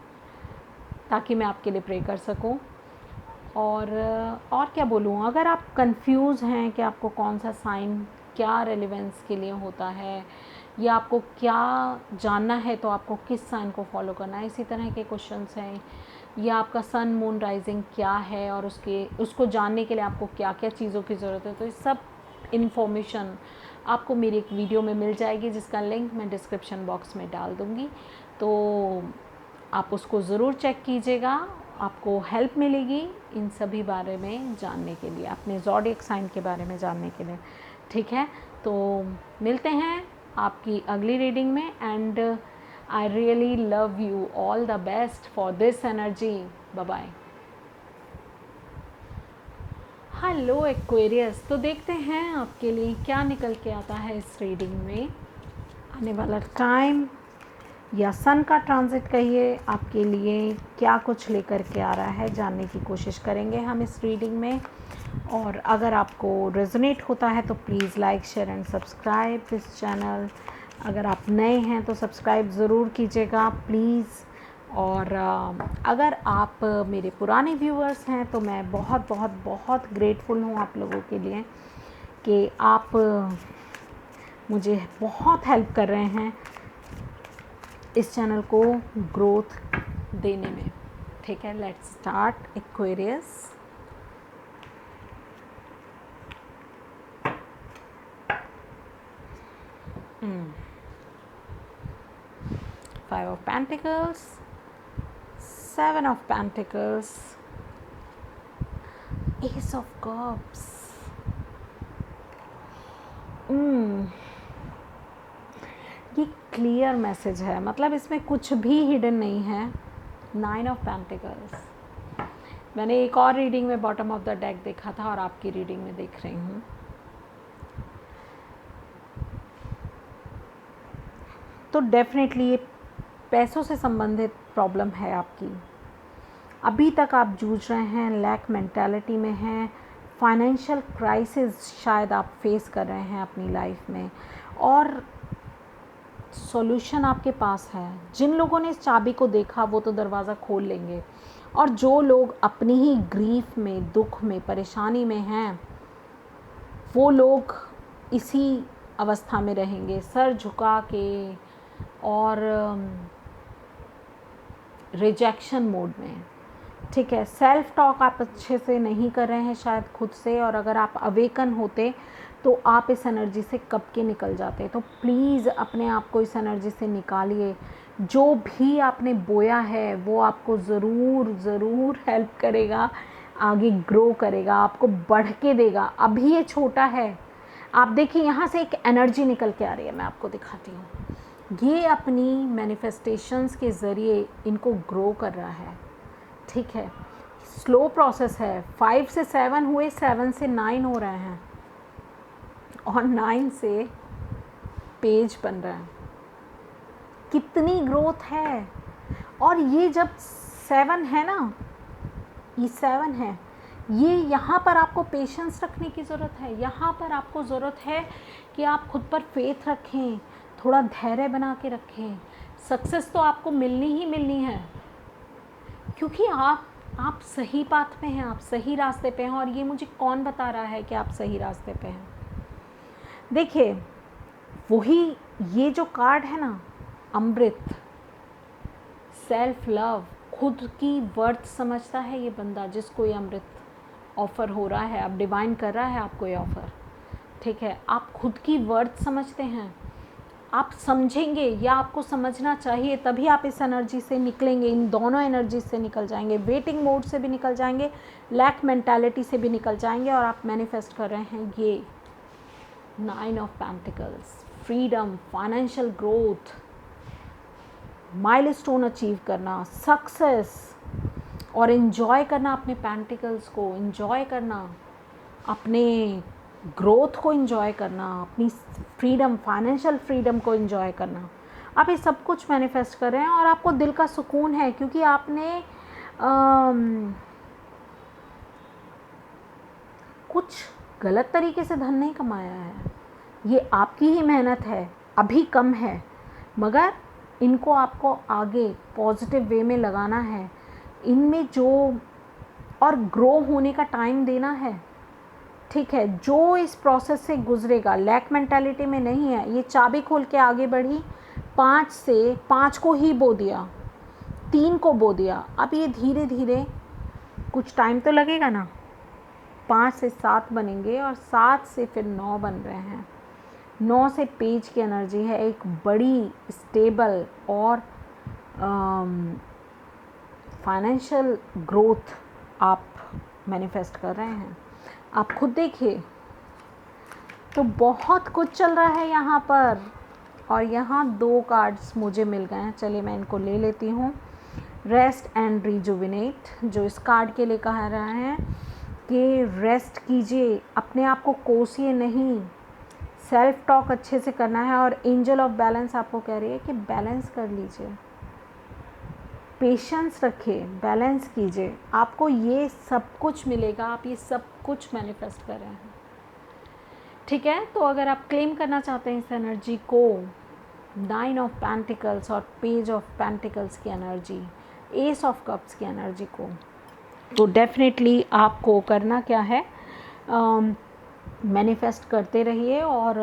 [SPEAKER 1] ताकि मैं आपके लिए प्रे कर सकूँ। और क्या बोलूँ, अगर आप कंफ्यूज हैं कि आपको कौन सा साइन क्या रेलेवेंस के लिए होता है या आपको क्या जानना है, तो आपको किस साइन को फॉलो करना है, इसी तरह के क्वेश्चंस हैं, या आपका सन मून राइजिंग क्या है और उसको जानने के लिए आपको क्या क्या चीज़ों की ज़रूरत है, तो ये सब इन्फॉर्मेशन आपको मेरी एक वीडियो में मिल जाएगी जिसका लिंक मैं डिस्क्रिप्शन बॉक्स में डाल दूँगी। तो आप उसको ज़रूर चेक कीजिएगा, आपको हेल्प मिलेगी इन सभी बारे में जानने के लिए, अपने ज़ोडिएक साइन के बारे में जानने के लिए, ठीक है। तो मिलते हैं आपकी अगली रीडिंग में, and I really love you, all the best for this energy, bye bye. Hello Aquarius, तो देखते हैं आपके लिए क्या निकल के आता है इस रीडिंग में। आने वाला टाइम या सन का ट्रांजिट कहिए आपके लिए क्या कुछ लेकर के आ रहा है, जानने की कोशिश करेंगे हम इस रीडिंग में। और अगर आपको रेजोनेट होता है तो please like, share and subscribe this channel. अगर आप नए हैं तो सब्सक्राइब ज़रूर कीजिएगा प्लीज़। और अगर आप मेरे पुराने व्यूअर्स हैं तो मैं बहुत बहुत बहुत ग्रेटफुल हूँ आप लोगों के लिए कि आप मुझे बहुत हेल्प कर रहे हैं इस चैनल को ग्रोथ देने में, ठीक है। Let's start Aquarius. Five of Pentacles, Seven of Pentacles, Ace of Cups। ये क्लियर मैसेज है, मतलब इसमें कुछ भी हिडन नहीं है। नाइन ऑफ पेंटिकल्स, मैंने एक और रीडिंग में बॉटम ऑफ द डेक देखा था और आपकी रीडिंग में देख रही हूँ। तो डेफिनेटली ये पैसों से संबंधित प्रॉब्लम है आपकी, अभी तक आप जूझ रहे हैं, लैक मेंटालिटी में हैं, फाइनेंशियल क्राइसिस शायद आप फेस कर रहे हैं अपनी लाइफ में, और सॉल्यूशन आपके पास है। जिन लोगों ने इस चाबी को देखा वो तो दरवाज़ा खोल लेंगे, और जो लोग अपनी ही ग्रीफ में, दुख में, परेशानी में हैं, वो लोग इसी अवस्था में रहेंगे, सर झुका के और रिजेक्शन मोड में हैं, ठीक है। सेल्फ टॉक आप अच्छे से नहीं कर रहे हैं शायद खुद से, और अगर आप अवेकन होते तो आप इस एनर्जी से कब के निकल जाते। तो प्लीज़ अपने आप को इस एनर्जी से निकालिए। जो भी आपने बोया है वो आपको ज़रूर ज़रूर हेल्प करेगा, आगे ग्रो करेगा, आपको बढ़ के देगा। अभी ये छोटा है, आप देखिए यहाँ से एक एनर्जी निकल के आ रही है, मैं आपको दिखाती हूँ। ये अपनी मैनिफेस्टेशंस के ज़रिए इनको ग्रो कर रहा है, ठीक है। स्लो प्रोसेस है। 5 से 7 हुए, 7 से 9 हो रहे हैं, और 9 से पेज बन रहा है। कितनी ग्रोथ है। और ये जब 7 है ना, ये 7 है, ये यहाँ पर आपको पेशेंस रखने की ज़रूरत है। यहाँ पर आपको ज़रूरत है कि आप खुद पर फेथ रखें, थोड़ा धैर्य बना के रखें। सक्सेस तो आपको मिलनी ही मिलनी है, क्योंकि आप सही पाथ पे हैं, आप सही रास्ते पे हैं। और ये मुझे कौन बता रहा है कि आप सही रास्ते पे हैं? देखिए, वही ये जो कार्ड है ना, अमृत, सेल्फ लव, खुद की वर्थ समझता है ये बंदा जिसको ये अमृत ऑफ़र हो रहा है। अब डिवाइन कर रहा है आपको ये ऑफ़र, ठीक है। आप खुद की वर्थ समझते हैं, आप समझेंगे, या आपको समझना चाहिए, तभी आप इस एनर्जी से निकलेंगे। इन दोनों एनर्जी से निकल जाएंगे, वेटिंग मोड से भी निकल जाएंगे, लैक मेंटालिटी से भी निकल जाएंगे। और आप मैनिफेस्ट कर रहे हैं ये 9 of pentacles, freedom, financial growth, milestone achieve करना, सक्सेस, और इन्जॉय करना अपने पेंटिकल्स को, इन्जॉय करना अपने ग्रोथ को, इन्जॉय करना अपनी फ्रीडम, फाइनेंशियल फ्रीडम को इन्जॉय करना। आप ये सब कुछ मैनिफेस्ट कर रहे हैं और आपको दिल का सुकून है, क्योंकि आपने कुछ गलत तरीके से धन नहीं कमाया है। ये आपकी ही मेहनत है, अभी कम है, मगर इनको आपको आगे पॉजिटिव वे में लगाना है। इनमें जो और ग्रो होने का टाइम देना है, ठीक है। जो इस प्रोसेस से गुजरेगा, लैक मेंटालिटी में नहीं है। ये चाबी खोल के आगे बढ़ी, 5 से 5 को ही बो दिया, 3 को बो दिया। अब ये धीरे धीरे कुछ टाइम तो लगेगा ना, 5 से 7 बनेंगे, और 7 से फिर 9 बन रहे हैं। 9 से पेज की एनर्जी है, एक बड़ी स्टेबल और फाइनेंशियल ग्रोथ आप मैनिफेस्ट कर रहे हैं। आप खुद देखिए, तो बहुत कुछ चल रहा है यहाँ पर। और यहाँ 2 कार्ड्स मुझे मिल गए हैं, चलिए मैं इनको ले लेती हूँ। रेस्ट एंड रिजुविनेट, जो इस कार्ड के लिए कहा रहा है कि रेस्ट कीजिए, अपने आप को कोसिए नहीं, सेल्फ टॉक अच्छे से करना है। और एंजल ऑफ बैलेंस आपको कह रही है कि बैलेंस कर लीजिए, पेशेंस रखिए, बैलेंस कीजिए, आपको ये सब कुछ मिलेगा। आप ये सब कुछ मैनिफेस्ट कर रहे हैं, ठीक है। तो अगर आप क्लेम करना चाहते हैं इस एनर्जी को, 9 ऑफ पेंटिकल्स और पेज ऑफ पेंटिकल्स की एनर्जी, एस ऑफ कप्स की एनर्जी को, तो डेफिनेटली आपको करना क्या है, मैनिफेस्ट करते रहिए। और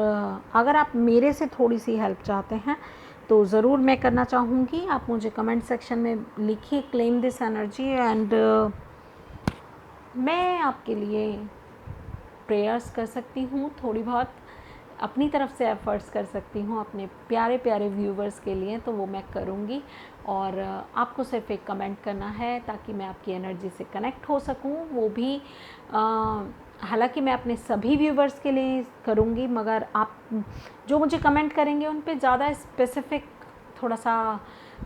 [SPEAKER 1] अगर आप मेरे से थोड़ी सी हेल्प चाहते हैं तो ज़रूर मैं करना चाहूँगी। आप मुझे कमेंट सेक्शन में लिखिए क्लेम दिस एनर्जी, एंड मैं आपके लिए प्रेयर्स कर सकती हूँ, थोड़ी बहुत अपनी तरफ से एफ़र्ट्स कर सकती हूँ अपने प्यारे प्यारे व्यूवर्स के लिए, तो वो मैं करूँगी। और आपको सिर्फ एक कमेंट करना है ताकि मैं आपकी एनर्जी से कनेक्ट हो सकूँ, वो भी हालांकि मैं अपने सभी व्यूवर्स के लिए करूँगी, मगर आप जो मुझे कमेंट करेंगे उन पे ज़्यादा स्पेसिफ़िक थोड़ा सा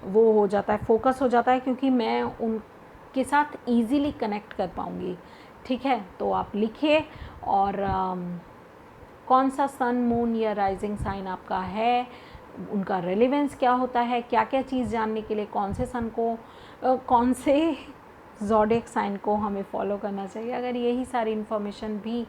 [SPEAKER 1] वो हो जाता है, फोकस हो जाता है, क्योंकि मैं उनके साथ ईज़िली कनेक्ट कर पाऊँगी, ठीक है। तो आप लिखिए, और कौन सा सन, मून या राइजिंग साइन आपका है, उनका रेलेवेंस क्या होता है, क्या क्या चीज़ जानने के लिए कौन से सन को, कौन से ज़ोडिएक साइन को हमें फॉलो करना चाहिए। अगर यही सारी इन्फॉर्मेशन भी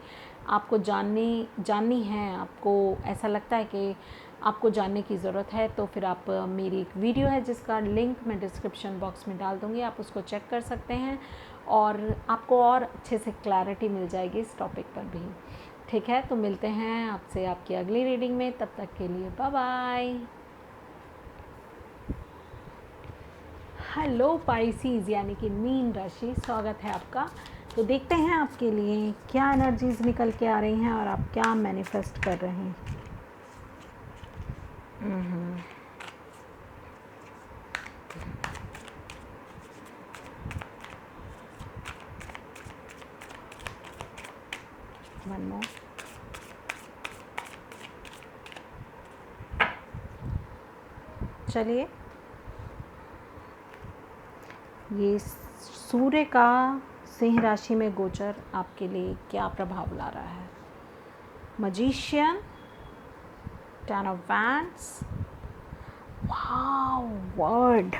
[SPEAKER 1] आपको जाननी है, आपको ऐसा लगता है कि आपको जानने की ज़रूरत है, तो फिर आप मेरी एक वीडियो है जिसका लिंक मैं डिस्क्रिप्शन बॉक्स में डाल दूँगी, आप उसको चेक कर सकते हैं, और आपको और अच्छे से क्लैरिटी मिल जाएगी इस टॉपिक पर भी, ठीक है। तो मिलते हैं आपसे आपकी अगली रीडिंग में, तब तक के लिए बाय बाय। हेलो पाइसीज यानी कि मीन राशि, स्वागत है आपका। तो देखते हैं आपके लिए क्या एनर्जीज निकल के आ रही हैं और आप क्या मैनिफेस्ट कर रहे हैं। One more. चलिए, ये सूर्य का सिंह राशि में गोचर आपके लिए क्या प्रभाव ला रहा है। Magician, 10 of wands, wow, word,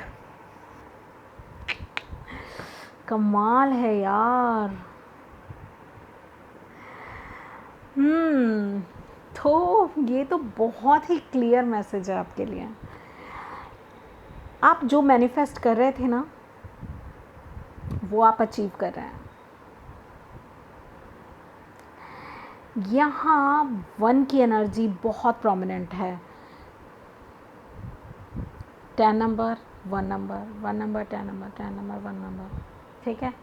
[SPEAKER 1] कमाल है यार। तो ये तो बहुत ही क्लियर मैसेज है आपके लिए। आप जो मैनिफेस्ट कर रहे थे ना, वो आप अचीव कर रहे हैं। यहाँ 1 की एनर्जी बहुत प्रोमिनेंट है। 10 number, 1 number, 1 number, 10 number, 10 number, 1 number, ठीक है।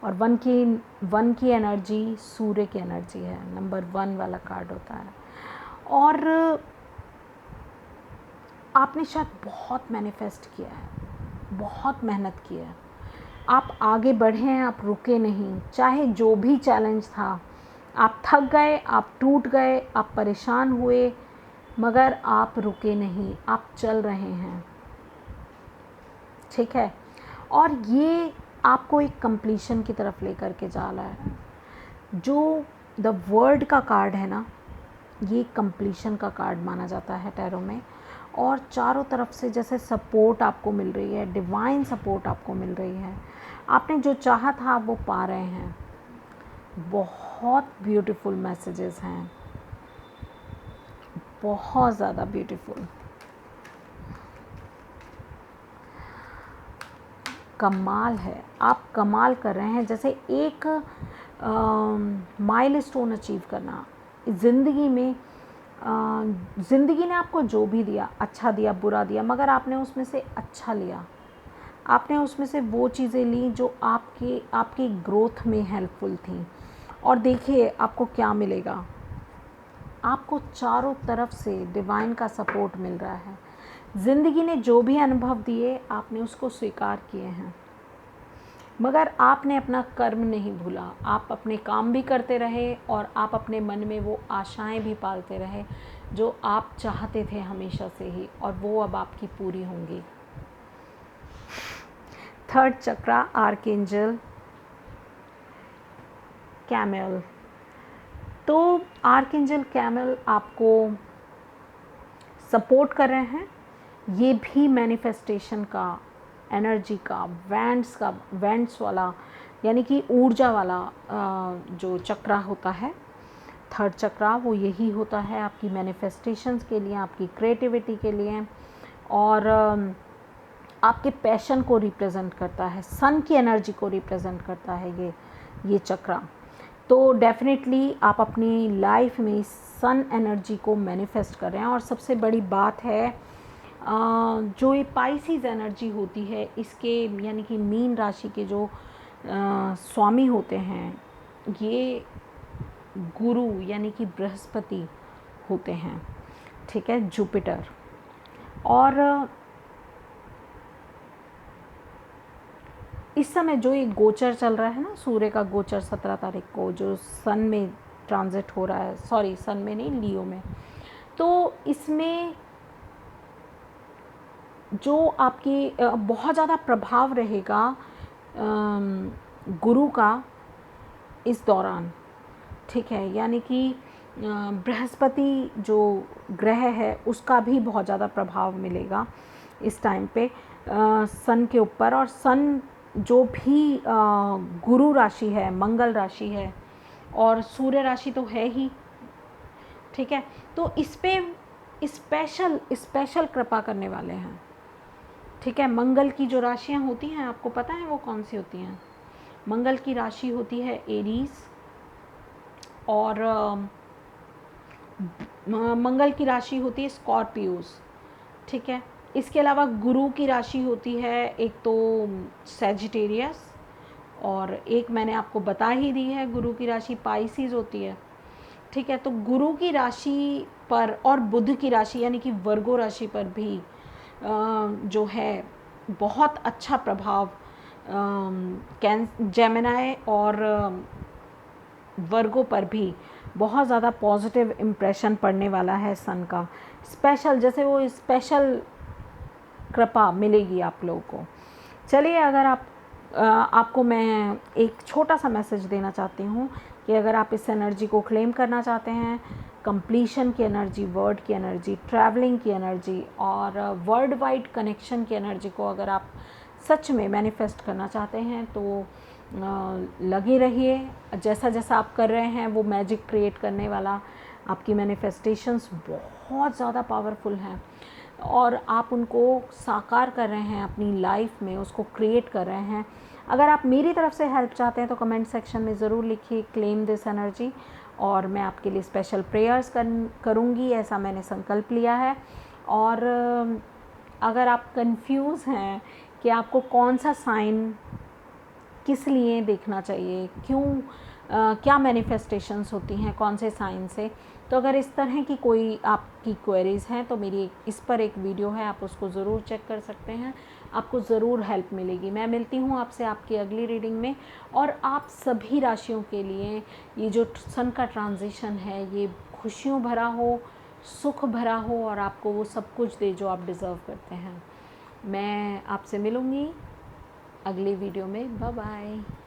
[SPEAKER 1] और 1 की एनर्जी सूर्य की एनर्जी है, नंबर 1 वाला कार्ड होता है। और आपने शायद बहुत मैनिफेस्ट किया है, बहुत मेहनत की है, आप आगे बढ़े हैं, आप रुके नहीं। चाहे जो भी चैलेंज था, आप थक गए, आप टूट गए, आप परेशान हुए, मगर आप रुके नहीं, आप चल रहे हैं, ठीक है। और ये आपको एक कंप्लीशन की तरफ लेकर के जा रहा है। जो द वर्ड का कार्ड है ना, ये कंप्लीशन का कार्ड माना जाता है टैरो में। और चारों तरफ से जैसे सपोर्ट आपको मिल रही है, डिवाइन सपोर्ट आपको मिल रही है, आपने जो चाहा था वो पा रहे हैं। बहुत ब्यूटीफुल मैसेजेस हैं, बहुत ज़्यादा ब्यूटीफुल। कमाल है, आप कमाल कर रहे हैं। जैसे एक माइलस्टोन अचीव करना ज़िंदगी में। ज़िंदगी ने आपको जो भी दिया, अच्छा दिया, बुरा दिया, मगर आपने उसमें से अच्छा लिया। आपने उसमें से वो चीज़ें ली जो आपकी ग्रोथ में हेल्पफुल थी। और देखिए आपको क्या मिलेगा। आपको चारों तरफ से डिवाइन का सपोर्ट मिल रहा है। ज़िंदगी ने जो भी अनुभव दिए, आपने उसको स्वीकार किए हैं, मगर आपने अपना कर्म नहीं भूला। आप अपने काम भी करते रहे और आप अपने मन में वो आशाएं भी पालते रहे जो आप चाहते थे हमेशा से ही, और वो अब आपकी पूरी होंगी। 3rd चक्रा, आर्कएंजल कैमल। तो आर्कएंजल कैमल आपको सपोर्ट कर रहे हैं। ये भी मैनिफेस्टेशन का, एनर्जी का, वैंड्स वाला यानी कि ऊर्जा वाला जो चक्रा होता है, 3rd चक्रा, वो यही होता है आपकी मैनिफेस्टेशंस के लिए, आपकी क्रिएटिविटी के लिए, और आपके पैशन को रिप्रेजेंट करता है, सन की एनर्जी को रिप्रेजेंट करता है ये चक्रा। तो डेफिनेटली आप अपनी लाइफ में सन एनर्जी को मैनिफेस्ट कर रहे हैं। और सबसे बड़ी बात है, जो ये पाइसीज एनर्जी होती है, इसके यानी कि मीन राशि के जो स्वामी होते हैं, ये गुरु यानी कि बृहस्पति होते हैं, ठीक है, जुपिटर। और इस समय जो ये गोचर चल रहा है ना, सूर्य का गोचर 17 तारीख को जो सन में ट्रांजिट हो रहा है, सॉरी सन में नहीं, लियो में, तो इसमें जो आपकी बहुत ज़्यादा प्रभाव रहेगा गुरु का इस दौरान, ठीक है। यानी कि बृहस्पति जो ग्रह है उसका भी बहुत ज़्यादा प्रभाव मिलेगा इस टाइम पे सन के ऊपर। और सन जो भी गुरु राशि है, मंगल राशि है, और सूर्य राशि तो है ही, ठीक है। तो इस पे स्पेशल कृपा करने वाले हैं, ठीक है। मंगल की जो राशियां होती हैं, आपको पता है वो कौन सी होती हैं? मंगल की राशि होती है एरीज, और मंगल की राशि होती है स्कॉर्पियोस, ठीक है। इसके अलावा गुरु की राशि होती है एक तो सैजिटेरियस, और एक मैंने आपको बता ही दी है गुरु की राशि पाइसिस होती है। ठीक है, तो गुरु की राशि पर और बुध की राशि यानी कि वर्गो राशि पर भी जो है बहुत अच्छा प्रभाव जेमिनाई और वर्गो पर भी बहुत ज़्यादा पॉजिटिव इम्प्रेशन पड़ने वाला है सन का। स्पेशल, जैसे वो स्पेशल कृपा मिलेगी आप लोगों को। चलिए, अगर आपको मैं एक छोटा सा मैसेज देना चाहती हूँ कि अगर आप इस एनर्जी को क्लेम करना चाहते हैं, कंप्लीशन की एनर्जी, वर्ड की एनर्जी, ट्रैवलिंग की एनर्जी और वर्ल्ड वाइड कनेक्शन की एनर्जी को अगर आप सच में मैनिफेस्ट करना चाहते हैं तो लगे रहिए। जैसा जैसा आप कर रहे हैं वो मैजिक क्रिएट करने वाला, आपकी मैनिफेस्टेशंस बहुत ज़्यादा पावरफुल हैं और आप उनको साकार कर रहे हैं अपनी लाइफ में, उसको क्रिएट कर रहे हैं। अगर आप मेरी तरफ से हेल्प चाहते हैं तो कमेंट सेक्शन में ज़रूर लिखिए क्लेम दिस एनर्जी, और मैं आपके लिए स्पेशल प्रेयर्स करूँगी, ऐसा मैंने संकल्प लिया है। और अगर आप कंफ्यूज हैं कि आपको कौन सा साइन किस लिए देखना चाहिए, क्यों क्या मैनिफेस्टेशंस होती हैं कौन से साइन से, तो अगर इस तरह की कोई आपकी क्वेरीज़ हैं तो मेरी इस पर एक वीडियो है, आप उसको ज़रूर चेक कर सकते हैं, आपको ज़रूर हेल्प मिलेगी। मैं मिलती हूँ आपसे आपकी अगली रीडिंग में। और आप सभी राशियों के लिए ये जो सन का ट्रांजिशन है ये खुशियों भरा हो, सुख भरा हो और आपको वो सब कुछ दे जो आप डिज़र्व करते हैं। मैं आपसे मिलूँगी अगली वीडियो में। Bye bye.